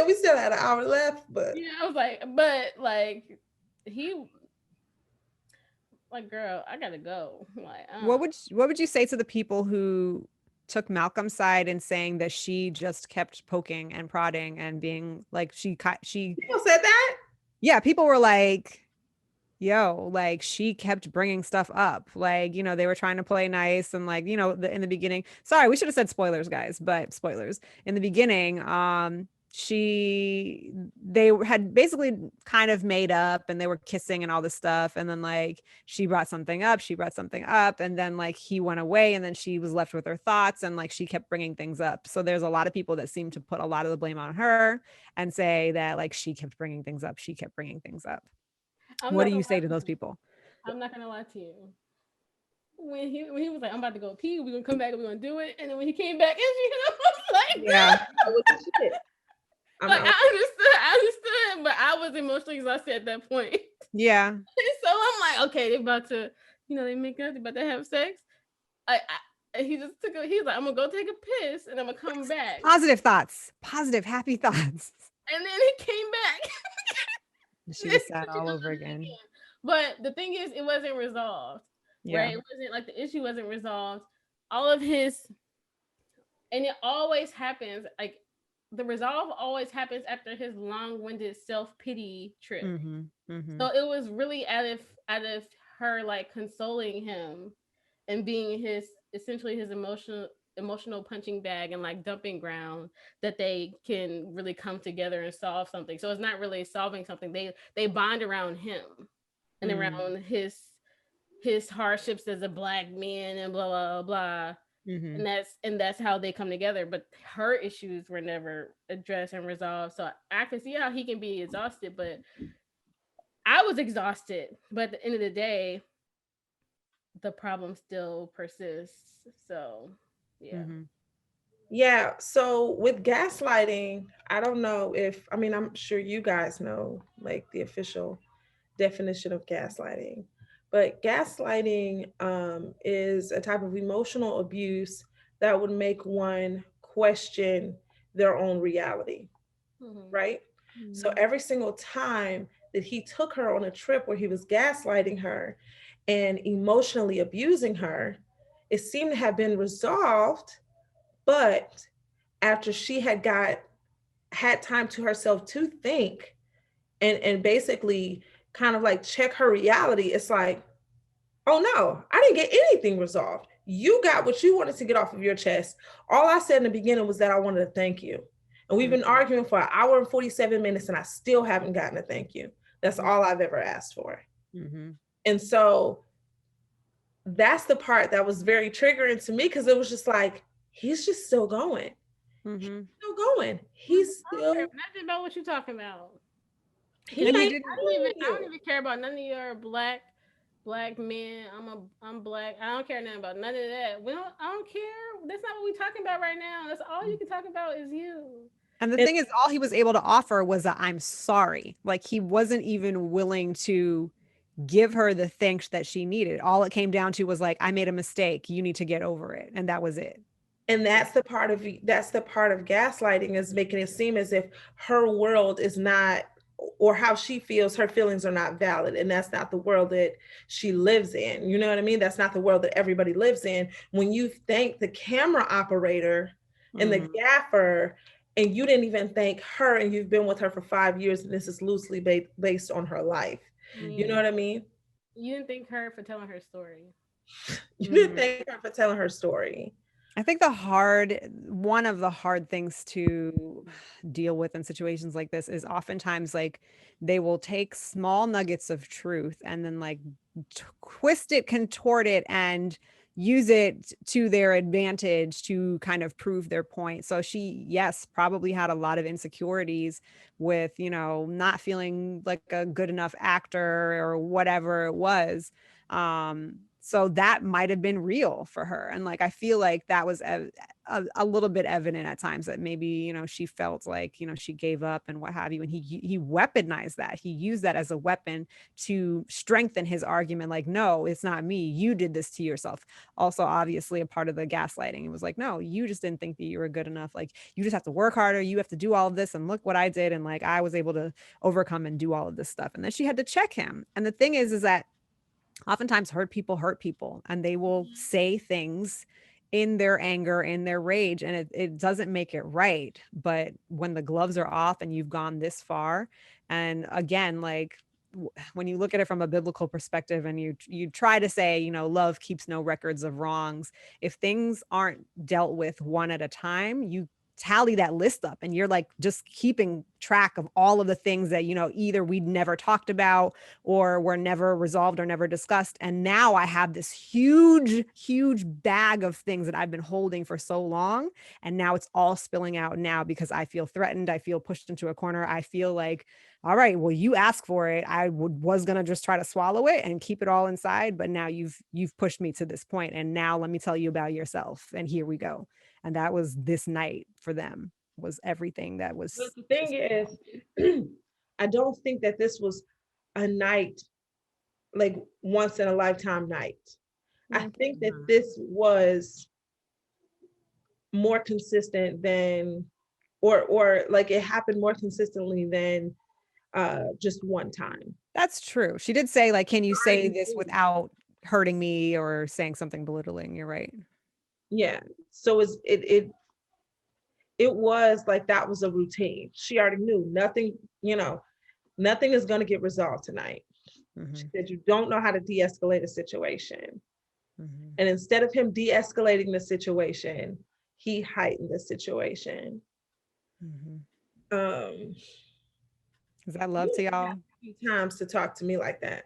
we still had an hour left. But yeah, I was like, but like he, like, girl, I gotta go. Like, what would you say to the people who took Malcolm's side and saying that she just kept poking and prodding and being like, she people said that? Yeah, people were like, yo, like she kept bringing stuff up. Like, they were trying to play nice and like, in the beginning, sorry, we should have said spoilers, guys, but spoilers. In the beginning, they had basically kind of made up and they were kissing and all this stuff. And then like she brought something up, and then like he went away and then she was left with her thoughts and like she kept bringing things up. So there's a lot of people that seem to put a lot of the blame on her and say that like she kept bringing things up. She kept bringing things up. I'm What not do gonna you say lie to to those you. people? I'm not gonna lie to you. When he was like, I'm about to go pee, we're gonna come back and we're gonna do it. And then when he came back, and she was like, Yeah. That was the shit. I'm like out. I understood, but I was emotionally exhausted at that point. Yeah. So I'm like, okay, they're about to, they make up, they're about to have sex. And he just took he's like, I'm gonna go take a piss and I'm gonna come back. Positive thoughts, positive, happy thoughts. And then he came back. She was sad all over again. But the thing is, it wasn't resolved. Yeah. Right? It wasn't like the issue wasn't resolved. All of his, and it always happens, like the resolve always happens after his long-winded self-pity trip. Mm-hmm. Mm-hmm. So it was really out of her like consoling him and being his essentially his emotional punching bag and like dumping ground that they can really come together and solve something. So it's not really solving something. They bond around him and around his hardships as a black man and blah blah blah. Mm-hmm. And that's how they come together. But her issues were never addressed and resolved. So I can see how he can be exhausted, but I was exhausted. But at the end of the day, the problem still persists. So yeah. Mm-hmm. Yeah. So with gaslighting, I don't know if, I mean, I'm sure you guys know like the official definition of gaslighting, but gaslighting is a type of emotional abuse that would make one question their own reality, Mm-hmm. right? So Mm-hmm. every single time that he took her on a trip where he was gaslighting her and emotionally abusing her, it seemed to have been resolved, but after she had time to herself to think and basically kind of like check her reality, it's like, oh no, I didn't get anything resolved. You got what you wanted to get off of your chest. All I said in the beginning was that I wanted to thank you. And we've been arguing for an hour and 47 minutes and I still haven't gotten a thank you. That's all I've ever asked for. Mm-hmm. And so that's the part that was very triggering to me, because it was just like, he's just still going. Mm-hmm. He's still going. He's still, Nothing about what you're talking about. he And he ain't didn't. I you. don't even care about none of your black men. I'm black. I don't care nothing about none of that. I don't care. That's not what we're talking about right now. That's all you can talk about is you. And the And thing is, all he was able to offer was a I'm sorry. Like he wasn't even willing to give her the thanks that she needed. All it came down to was like, I made a mistake. You need to get over it. And that was it. and that's the part of gaslighting, is making it seem as if her world is not, or how she feels, her feelings are not valid, and that's not the world that she lives in. You know what I mean? That's not the world that everybody lives in. When you thank the camera operator and the Mhm. gaffer, and you didn't even thank her, and you've been with her for 5 years, and this is loosely based on her life. You know Mhm. what I mean? You didn't thank her for telling her story. You didn't Mhm. thank her for telling her story. I think one of the hard things to deal with in situations like this is oftentimes like they will take small nuggets of truth and then like twist it, contort it, and use it to their advantage to kind of prove their point. So she, yes, probably had a lot of insecurities with, not feeling like a good enough actor or whatever it was. So that might have been real for her. And like, I feel like that was a little bit evident at times that maybe, she felt like, she gave up and what have you. And he weaponized that. He used that as a weapon to strengthen his argument. Like, no, it's not me. You did this to yourself. Also, obviously a part of the gaslighting. It was like, no, you just didn't think that you were good enough. Like, you just have to work harder. You have to do all of this. And look what I did. And like, I was able to overcome and do all of this stuff. And then she had to check him. And the thing is that oftentimes hurt people, and they will say things in their anger, in their rage, and it doesn't make it right. But when the gloves are off and you've gone this far, and again, like when you look at it from a biblical perspective and you try to say, love keeps no records of wrongs. If things aren't dealt with one at a time, you tally that list up and you're like just keeping track of all of the things that either we'd never talked about or were never resolved or never discussed. And now I have this huge bag of things that I've been holding for so long, and now it's all spilling out now because I feel threatened, I feel pushed into a corner, I feel like, all right, well, you asked for it, was gonna just try to swallow it and keep it all inside, but now you've pushed me to this point, and now let me tell you about yourself, and here we go. And that was this night for them, was everything that But was the thing just is, I don't think that this was a night, like once in a lifetime night. I think that this was more consistent than, or like it happened more consistently than just one time. That's true. She did say, like, can you say this without hurting me or saying something belittling? You're right. Yeah. So it was like that was a routine. She already knew nothing, nothing is going to get resolved tonight. She said, you don't know how to de-escalate a situation. And instead of him de-escalating the situation, he heightened the situation. Um, Is that love to y'all? Times to talk to me like that.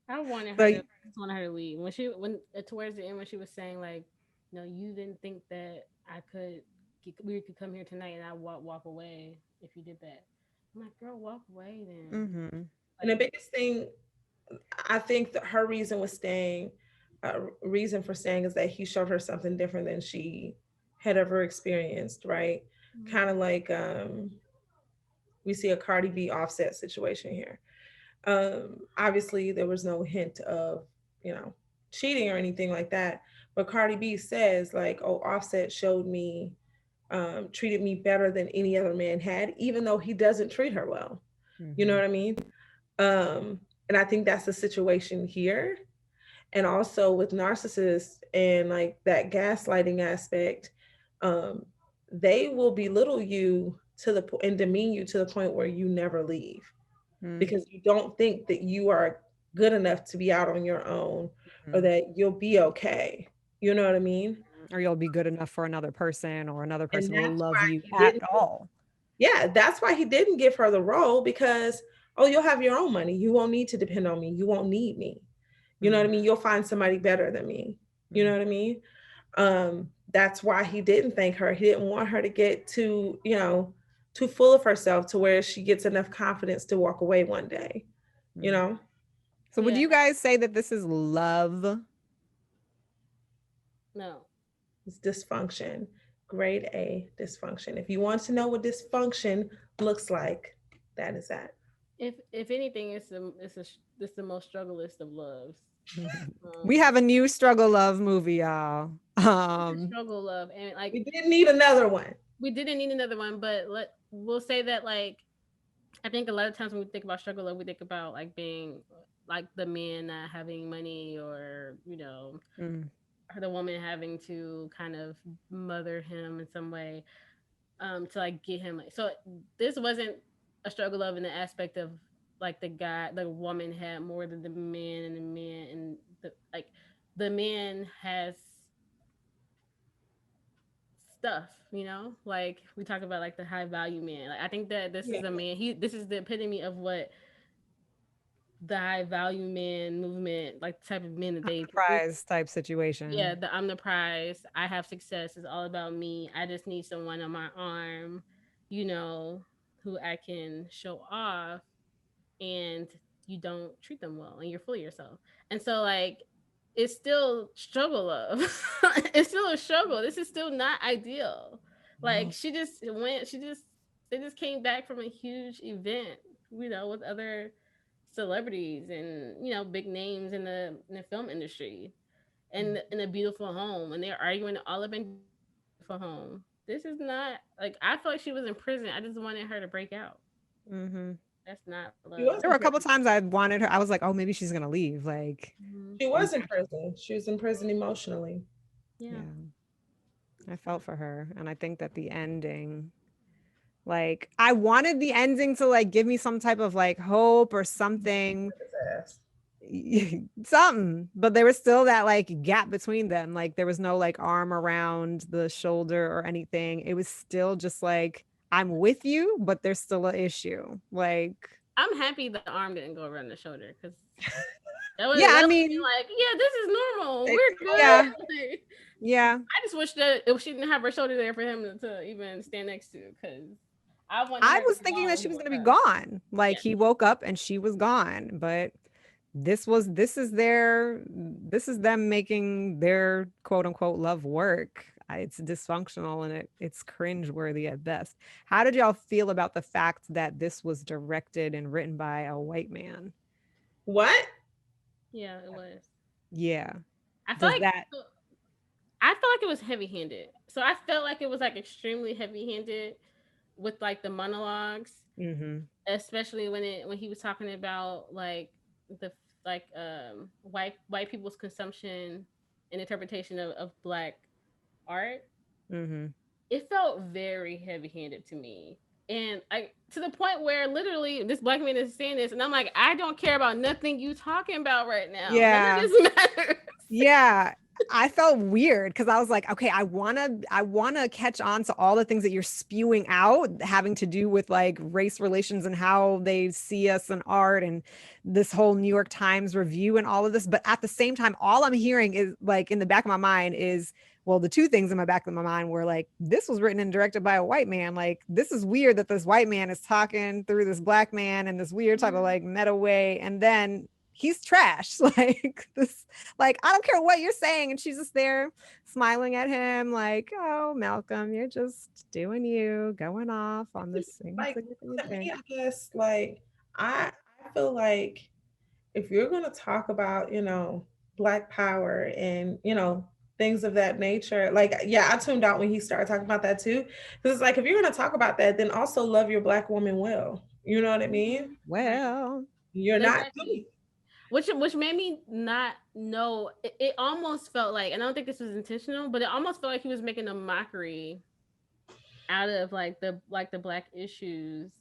I wanted her So to I just wanted her to leave. When towards the end when she was saying like, no, you didn't think that we could come here tonight and I walk away if you did that. I'm like, girl, walk away then. And the Like, biggest thing, I think that her reason was staying, reason for staying is that he showed her something different than she had ever experienced, right? Kind of like we see a Cardi B Offset situation here. Obviously, there was no hint of, cheating or anything like that. But Cardi B says, like, oh, Offset showed me, treated me better than any other man had, even though he doesn't treat her well. You know what I mean? And I think that's the situation here. And also with narcissists and like that gaslighting aspect, um, they will belittle you to the point and demean you to the point where you never leave because you don't think that you are good enough to be out on your own or that you'll be okay. You know what I mean? Or you'll be good enough for another person, or another And person will that's love why you he at didn't. all. Yeah, that's why he didn't give her the role because, oh, you'll have your own money. You won't need to depend on me. You won't need me. You know what I mean? You'll find somebody better than me. You know what I mean? That's why he didn't thank her. He didn't want her to get too, too full of herself to where she gets enough confidence to walk away one day, you know? So would yeah, you guys say that this is love? no. It's dysfunction. Grade A dysfunction. If you want to know what dysfunction looks like, that is that. If anything, it's the most strugglest of loves. We Um, have a new struggle love movie, y'all. struggle love and like We didn't need another one. we didn't need another one, but we'll say that like I think a lot of times when we think about struggle love, we think about like being like the man not having money or the woman having to kind of mother him in some way to like get him. So this wasn't a struggle love in the aspect of like the woman had more than the man, and the man and the man has stuff, like we talk about like the high value man. Like I think that this Yeah. is a man. This is the epitome of what the high value man movement, like the type of men that they produce. Prize type Yeah, situation. I'm the prize. I have success. It's all about me. I just need someone on my arm, you know, who I can show off, and you don't treat them well, and you're full of yourself. And so, like, it's still struggle love. It's still a struggle. This is still not ideal. Like, they just came back from a huge event, with other celebrities and big names in the film industry and in a beautiful home, and they're arguing all up and for home. This is not like I felt like she was in prison. I just wanted her to break out. That's not She love. was There in were a couple prison. times I wanted her. I was like, oh, maybe she's gonna leave. Like, She and was in prison. She was in prison emotionally. Yeah. yeah, I felt for her, and I think that the ending Like I wanted the ending to like give me some type of like hope or something, something, but there was still that like gap between them. Like there was no like arm around the shoulder or anything. It was still just like I'm with you, but there's still an issue. Like I'm happy the arm didn't go around the shoulder because yeah, I that would be mean, like, yeah, this is normal. it, We're good. yeah, Like, yeah. I just wish that if she didn't have her shoulder there for him to even stand next to, because I wanted I her to was be thinking gone that when she he was woke gonna be up. gone. Like Yeah. he woke up and she was gone, but this is them making their quote unquote love work. It's dysfunctional and it's cringeworthy at best. How did y'all feel about the fact that this was directed and written by a white man? What? Yeah, it was. Yeah. I feel Does like that I felt like it was heavy handed. So I felt like it was like extremely heavy handed with like the monologues, mm-hmm. especially when he was talking about like the white people's consumption and interpretation of black art. Mm-hmm. It felt very heavy handed to me. And I to the point where literally this black man is saying this, and I'm like, I don't care about nothing you talking about right now. None Yeah. of this matters. Yeah. I felt weird because I was like, okay, I wanna catch on to all the things that you're spewing out having to do with like race relations and how they see us in art and this whole New York Times review and all of this. But at the same time, all I'm hearing is like in the back of my mind is, well, the two things in my back of my mind were like, this was written and directed by a white man. Like, this is weird that this white man is talking through this black man in this weird type of like meta way. And then he's trash. Like this, like, I don't care what you're saying. And she's just there smiling at him, like, oh, Malcolm, you're just doing you, going off on this Like insignificant to thing. me, I guess like I feel like if you're gonna talk about, Black power and, things of that nature, like yeah, I tuned out when he started talking about that too. Because it's like if you're gonna talk about that, then also love your black woman well. You know what I mean? Right. Well, You're not Exactly. Which made me not know. It almost felt like, and I don't think this was intentional, but it almost felt like he was making a mockery out of like the black issues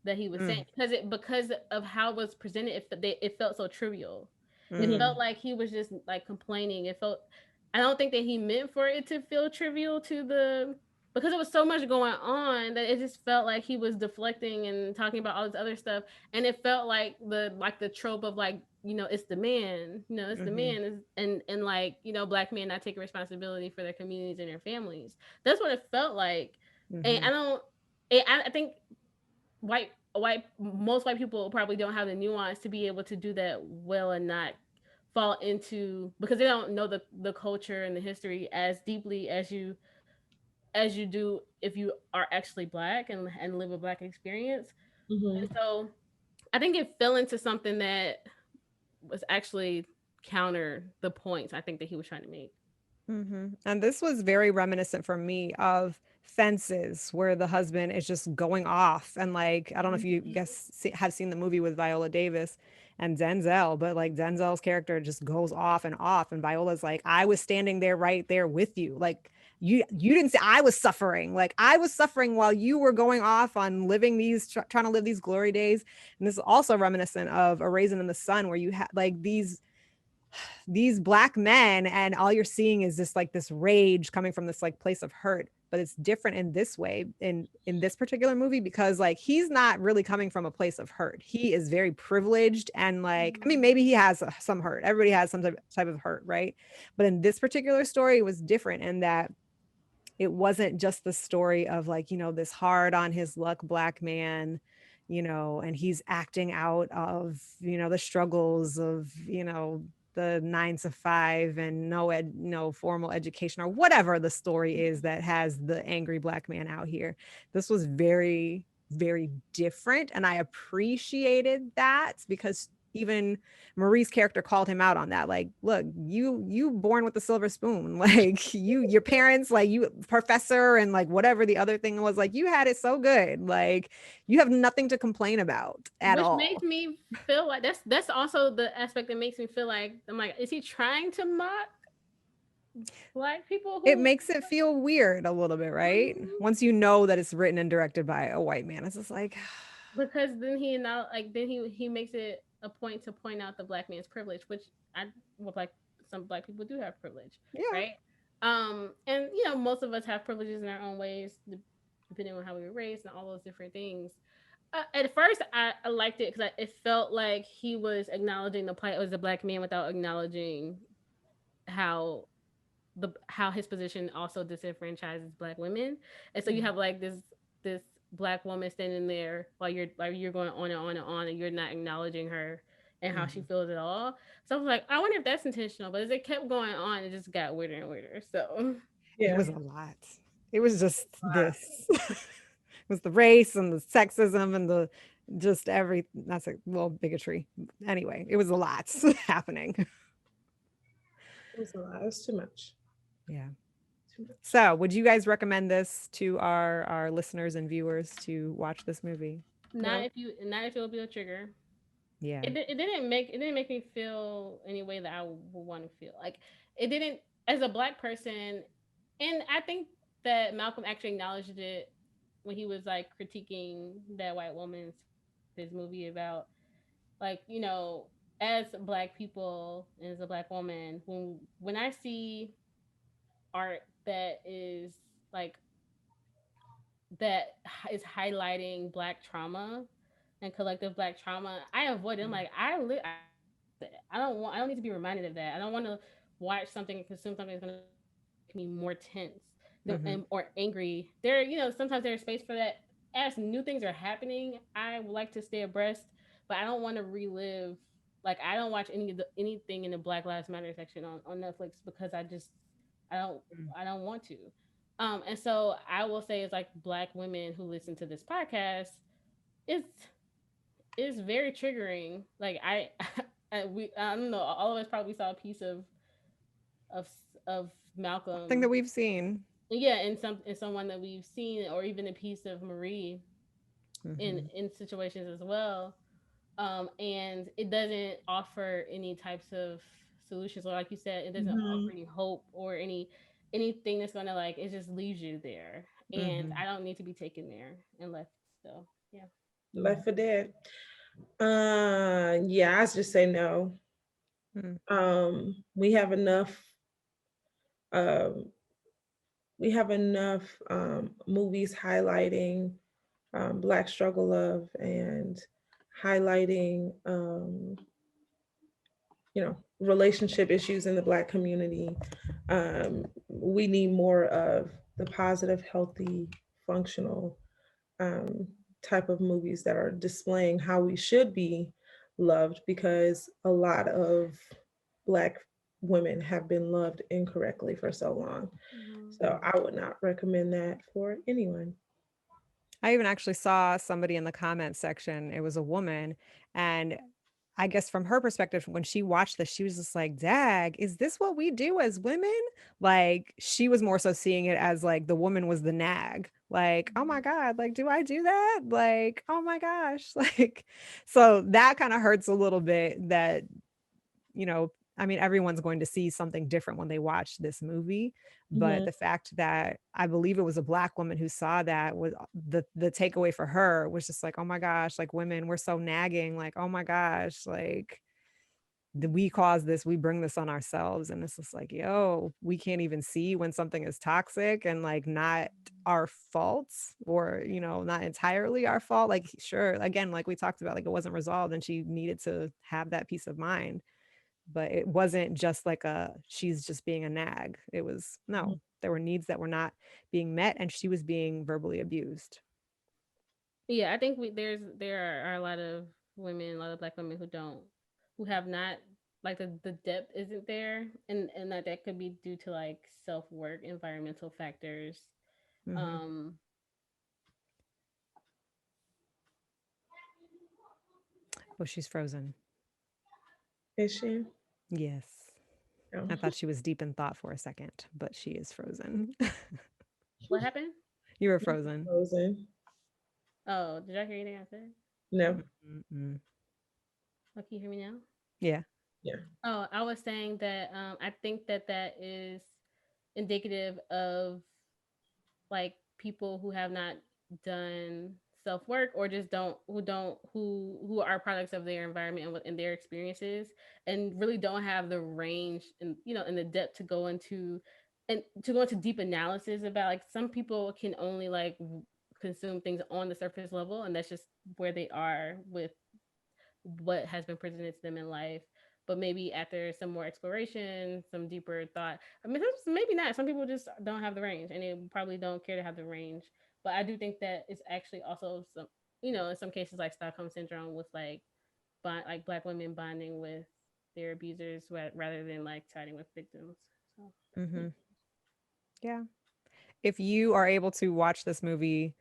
that he was saying, mm, because of how it was presented. It felt so trivial. It mm-hmm, felt like he was just like complaining. It felt, I don't think that he meant for it to feel trivial to the, because there was so much going on that it just felt like he was deflecting and talking about all this other stuff, and it felt like the trope of like, it's the man, it's the mm-hmm, man is, and like, black men not taking responsibility for their communities and their families. That's what it felt like. And mm-hmm, I don't, I think white most white people probably don't have the nuance to be able to do that well and not fall into, because they don't know the culture and the history as deeply as you do if you are actually black and live a black experience. mm-hmm. And so I think it fell into something that was actually counter the points I think that he was trying to make. mm-hmm. And this was very reminiscent for me of Fences, where the husband is just going off. And like, I don't know if you guys have seen the movie with Viola Davis and Denzel, but like Denzel's character just goes off and off. And Viola's like, I was standing there right there with you. Like, you didn't say I was suffering. Like I was suffering while you were going off on living these trying to live these glory days. And this is also reminiscent of A Raisin in the Sun, where you had like these black men and all you're seeing is just like this rage coming from this like place of hurt. But it's different in this way in this particular movie, because like he's not really coming from a place of hurt. He is very privileged, and like, I mean, maybe he has some hurt. Everybody has some type of hurt, right? But in this particular story it was different in that it wasn't just the story of like, this hard on his luck black man, and he's acting out of, the struggles of, the 9 to 5 and no formal education or whatever the story is that has the angry black man out here. This was very, very different. And I appreciated that because even Marie's character called him out on that. Like, look, you born with the silver spoon. Like your parents, like you professor and like whatever the other thing was, like you had it so good. Like you have nothing to complain about at Which makes all. me feel like that's also the aspect that makes me feel like, I'm like, is he trying to mock Black people It who makes it feel weird a little bit, right? Mhm. Once you know that it's written and directed by a white man, it's just like, Because then he now like then he makes it a point to point out the black man's privilege, which I well like some black people do have privilege, yeah. right? And most of us have privileges in our own ways, depending on how we were raised and all those different things. At first, I liked it because it felt like he was acknowledging the plight of the black man without acknowledging how how his position also disenfranchises black women. And so you have like this black woman standing there while you're going on and on and on, and you're not acknowledging her and how she Mhm. feels at all. So I was like, I wonder if that's intentional. But as it kept going on, it just got weirder and weirder. So It Yeah. was a lot. It was just this. It was the race and the sexism and the just every that's a well bigotry. Anyway, it was a lot happening. It was a lot. It was too much. Yeah. Too much. So, would you guys recommend this to our listeners and viewers to watch this movie? No. not if it'll be a trigger. Yeah. It didn't make me feel any way that I would want to feel. Like it didn't as a black person, and I think that Malcolm actually acknowledged it when he was like critiquing that white woman's his movie about like as black people and as a black woman when I see art that is like that is highlighting black trauma and collective black trauma, I avoid it. I'm like, I don't need to be reminded of that. I don't want to watch something and consume something that's going to make me more tense Mm-hmm. or angry. There, sometimes there's space for that. As new things are happening, I would like to stay abreast, but I don't want to relive. Like I don't watch anything in the Black Lives Matter section on Netflix because I don't I don't want to. And so I will say it's like black women who listen to this podcast, it's it's very triggering. Like I don't know, all of us probably saw a piece of of Thing that Malcolm. we've seen. Yeah, in someone that we've seen, or even a piece of Marie Mm-hmm. in situations as well. And it doesn't offer any types of solutions, or like you said, it doesn't offer Hmm. any hope or anything that's gonna like it just leaves you there, and Mm-hmm. I don't need to be taken there and left. So yeah. Left for dead. Yeah, I just say no. Mm-hmm. We have enough. Um, we have enough movies highlighting Black struggle love and highlighting, relationship issues in the Black community. We need more of the positive, healthy, functional um, type of movies that are displaying how we should be loved, because a lot of Black women have been loved incorrectly for so long. Mhm. So I would not recommend that for anyone. I even actually saw somebody in the comment section. It was a woman, and I guess from her perspective, when she watched this, she was just like, "Dag, is this what we do as women?" Like she was more so seeing it as like the woman was the nag. Like, oh my God, like, do I do that? Like, oh my gosh. Like, so that kind of hurts a little bit that I mean, everyone's going to see something different when they watch this movie. But Mhm. the fact that I believe it was a black woman who saw that was the takeaway for her was just like, oh my gosh, like women, we're so nagging. Like, oh my gosh, like we cause this, we bring this on ourselves. And it's just like, yo, we can't even see when something is toxic and like not our faults or, not entirely our fault. Like, sure, again, like we talked about, like it wasn't resolved and she needed to have that peace of mind, but it wasn't just like she's just being a nag. It was no, there were needs that were not being met and she was being verbally abused. Yeah, I think there are a lot of women, a lot of black women who have not like the depth isn't there, and that could be due to like self work, environmental factors. Hmm. Um, Oh, she's frozen. Is she? Yes. No. I thought she was deep in thought for a second, but she is frozen. what happened? You were frozen. Frozen. Oh, did I hear anything I said? No. Mm-mm. Oh, can you hear me now? Yeah. Yeah. Oh, I was saying that I think that is indicative of like people who have not done self work or just don't who are products of their environment and their experiences and really don't have the range and in the depth to go into and to go into deep analysis about like some people can only like consume things on the surface level and that's just where they are with what has been presented to them in life. But maybe after some more exploration, some deeper thought, I mean, maybe not. Some people just don't have the range, and they probably don't care to have the range. But I do think that it's actually also some, in some cases like Stockholm syndrome with like Black women bonding with their abusers rather than like siding with victims. So, Mm-hmm. Yeah. If you are able to watch this movie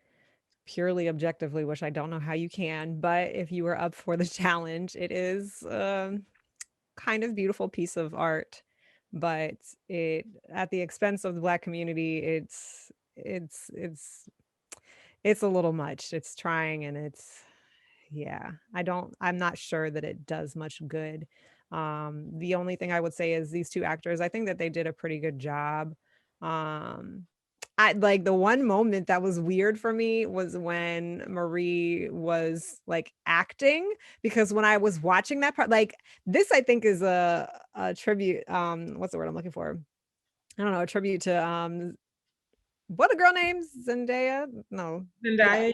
purely objectively, which I don't know how you can, but if you are up for the challenge, it is kind of beautiful piece of art, but it at the expense of the Black community, it's a little much. It's trying and it's yeah. I'm not sure that it does much good. The only thing I would say is these two actors, I think that they did a pretty good job. Um I like the one moment that was weird for me was when Marie was like acting because when I was watching that part, like this I think is a tribute, what's the word I'm looking for? I don't know, a tribute to what a girl named Zendaya? No. Yeah. Zendaya.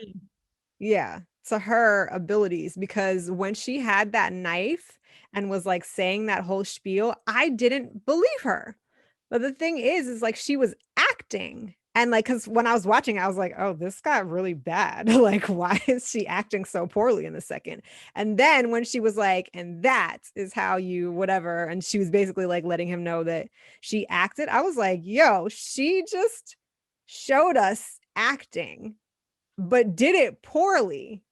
Yeah, to her abilities because when she had that knife and was like saying that whole spiel, I didn't believe her. But the thing is like she was acting. And like, cause when I was watching, I was like, oh, this got really bad. Like, why is she acting so poorly in the second? And then when she was like, and that is how you whatever, and she was basically like letting him know that she acted, I was like, yo, she just showed us acting but did it poorly.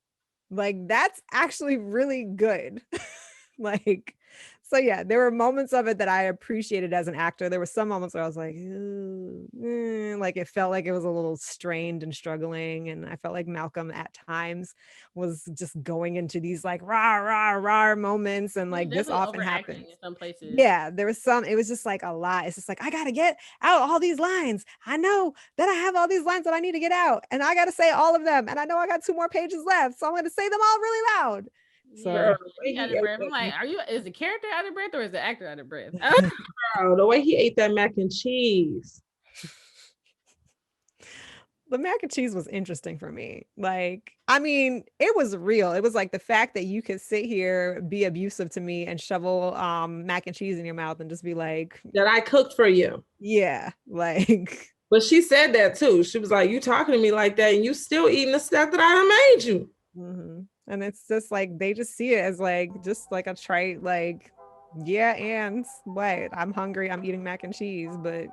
Like that's actually really good. Like, so yeah, there were moments of it that I appreciated as an actor. There were some moments where I was like, like it felt like it was a little strained and struggling. And I felt like Malcolm at times was just going into these like rah, rah, rah moments. And like this definitely often overacting happens. in some places. Yeah, there was some, it was just like a lot. It's just like, I got to get out all these lines. I know that I have all these lines that I need to get out and I got to say all of them. And I know I got 2 more pages left. So I'm going to say them all really loud. Yeah, So Girl, the way he out he of ate breath. I'm like, is the character out of breath or is the actor out of breath? girl, the way he ate that mac and cheese. the mac and cheese was interesting for me. Like, I mean, it was real. It was like the fact that you could sit here, be abusive to me and shovel mac and cheese in your mouth and just be like, That I cooked for you. yeah, like But she said that too. She was like, you talking to me like that and you still eating the stuff that I done made you. and it's just like they just see it as like just like a trite like yeah, and what? I'm hungry, I'm eating mac and cheese, but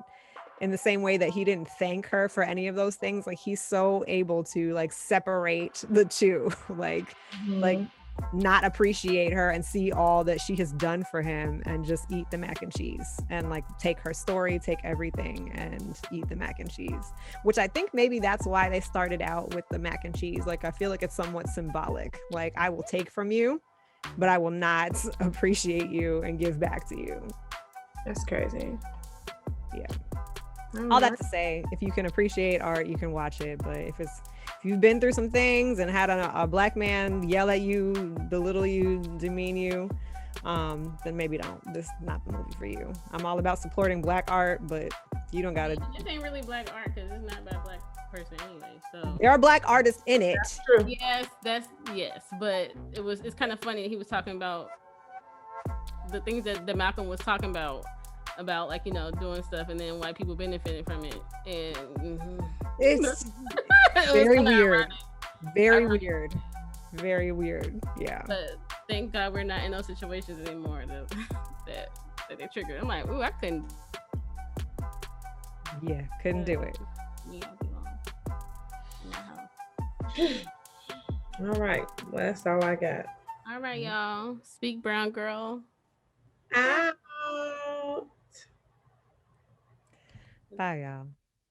in the same way that he didn't thank her for any of those things, like he's so able to like separate the two, like not appreciate her and see all that she has done for him and just eat the mac and cheese and like take her story, take everything and eat the mac and cheese, which I think maybe that's why they started out with the mac and cheese. Like I feel like it's somewhat symbolic, like I will take from you but I will not appreciate you and give back to you. That's crazy. Yeah. All that to say, if you can appreciate art, you can watch it. But if you've been through some things and had a Black man yell at you, belittle you, demean you, then maybe don't. This is not the movie for you. I'm all about supporting Black art, but you don't gotta. This ain't really Black art because it's not about Black person anyway. So there are Black artists in it. That's true. Yes, but it's kind of funny. He was talking about the things that Malcolm was talking about like doing stuff and then white people benefiting from it, and it's very weird. Very weird. Very weird. Yeah. But thank God we're not in those situations anymore that they triggered. I'm like, ooh, I couldn't. Yeah, couldn't do it. All right. Well, that's all I got. All right, y'all. Speak brown girl. Out. Bye, y'all.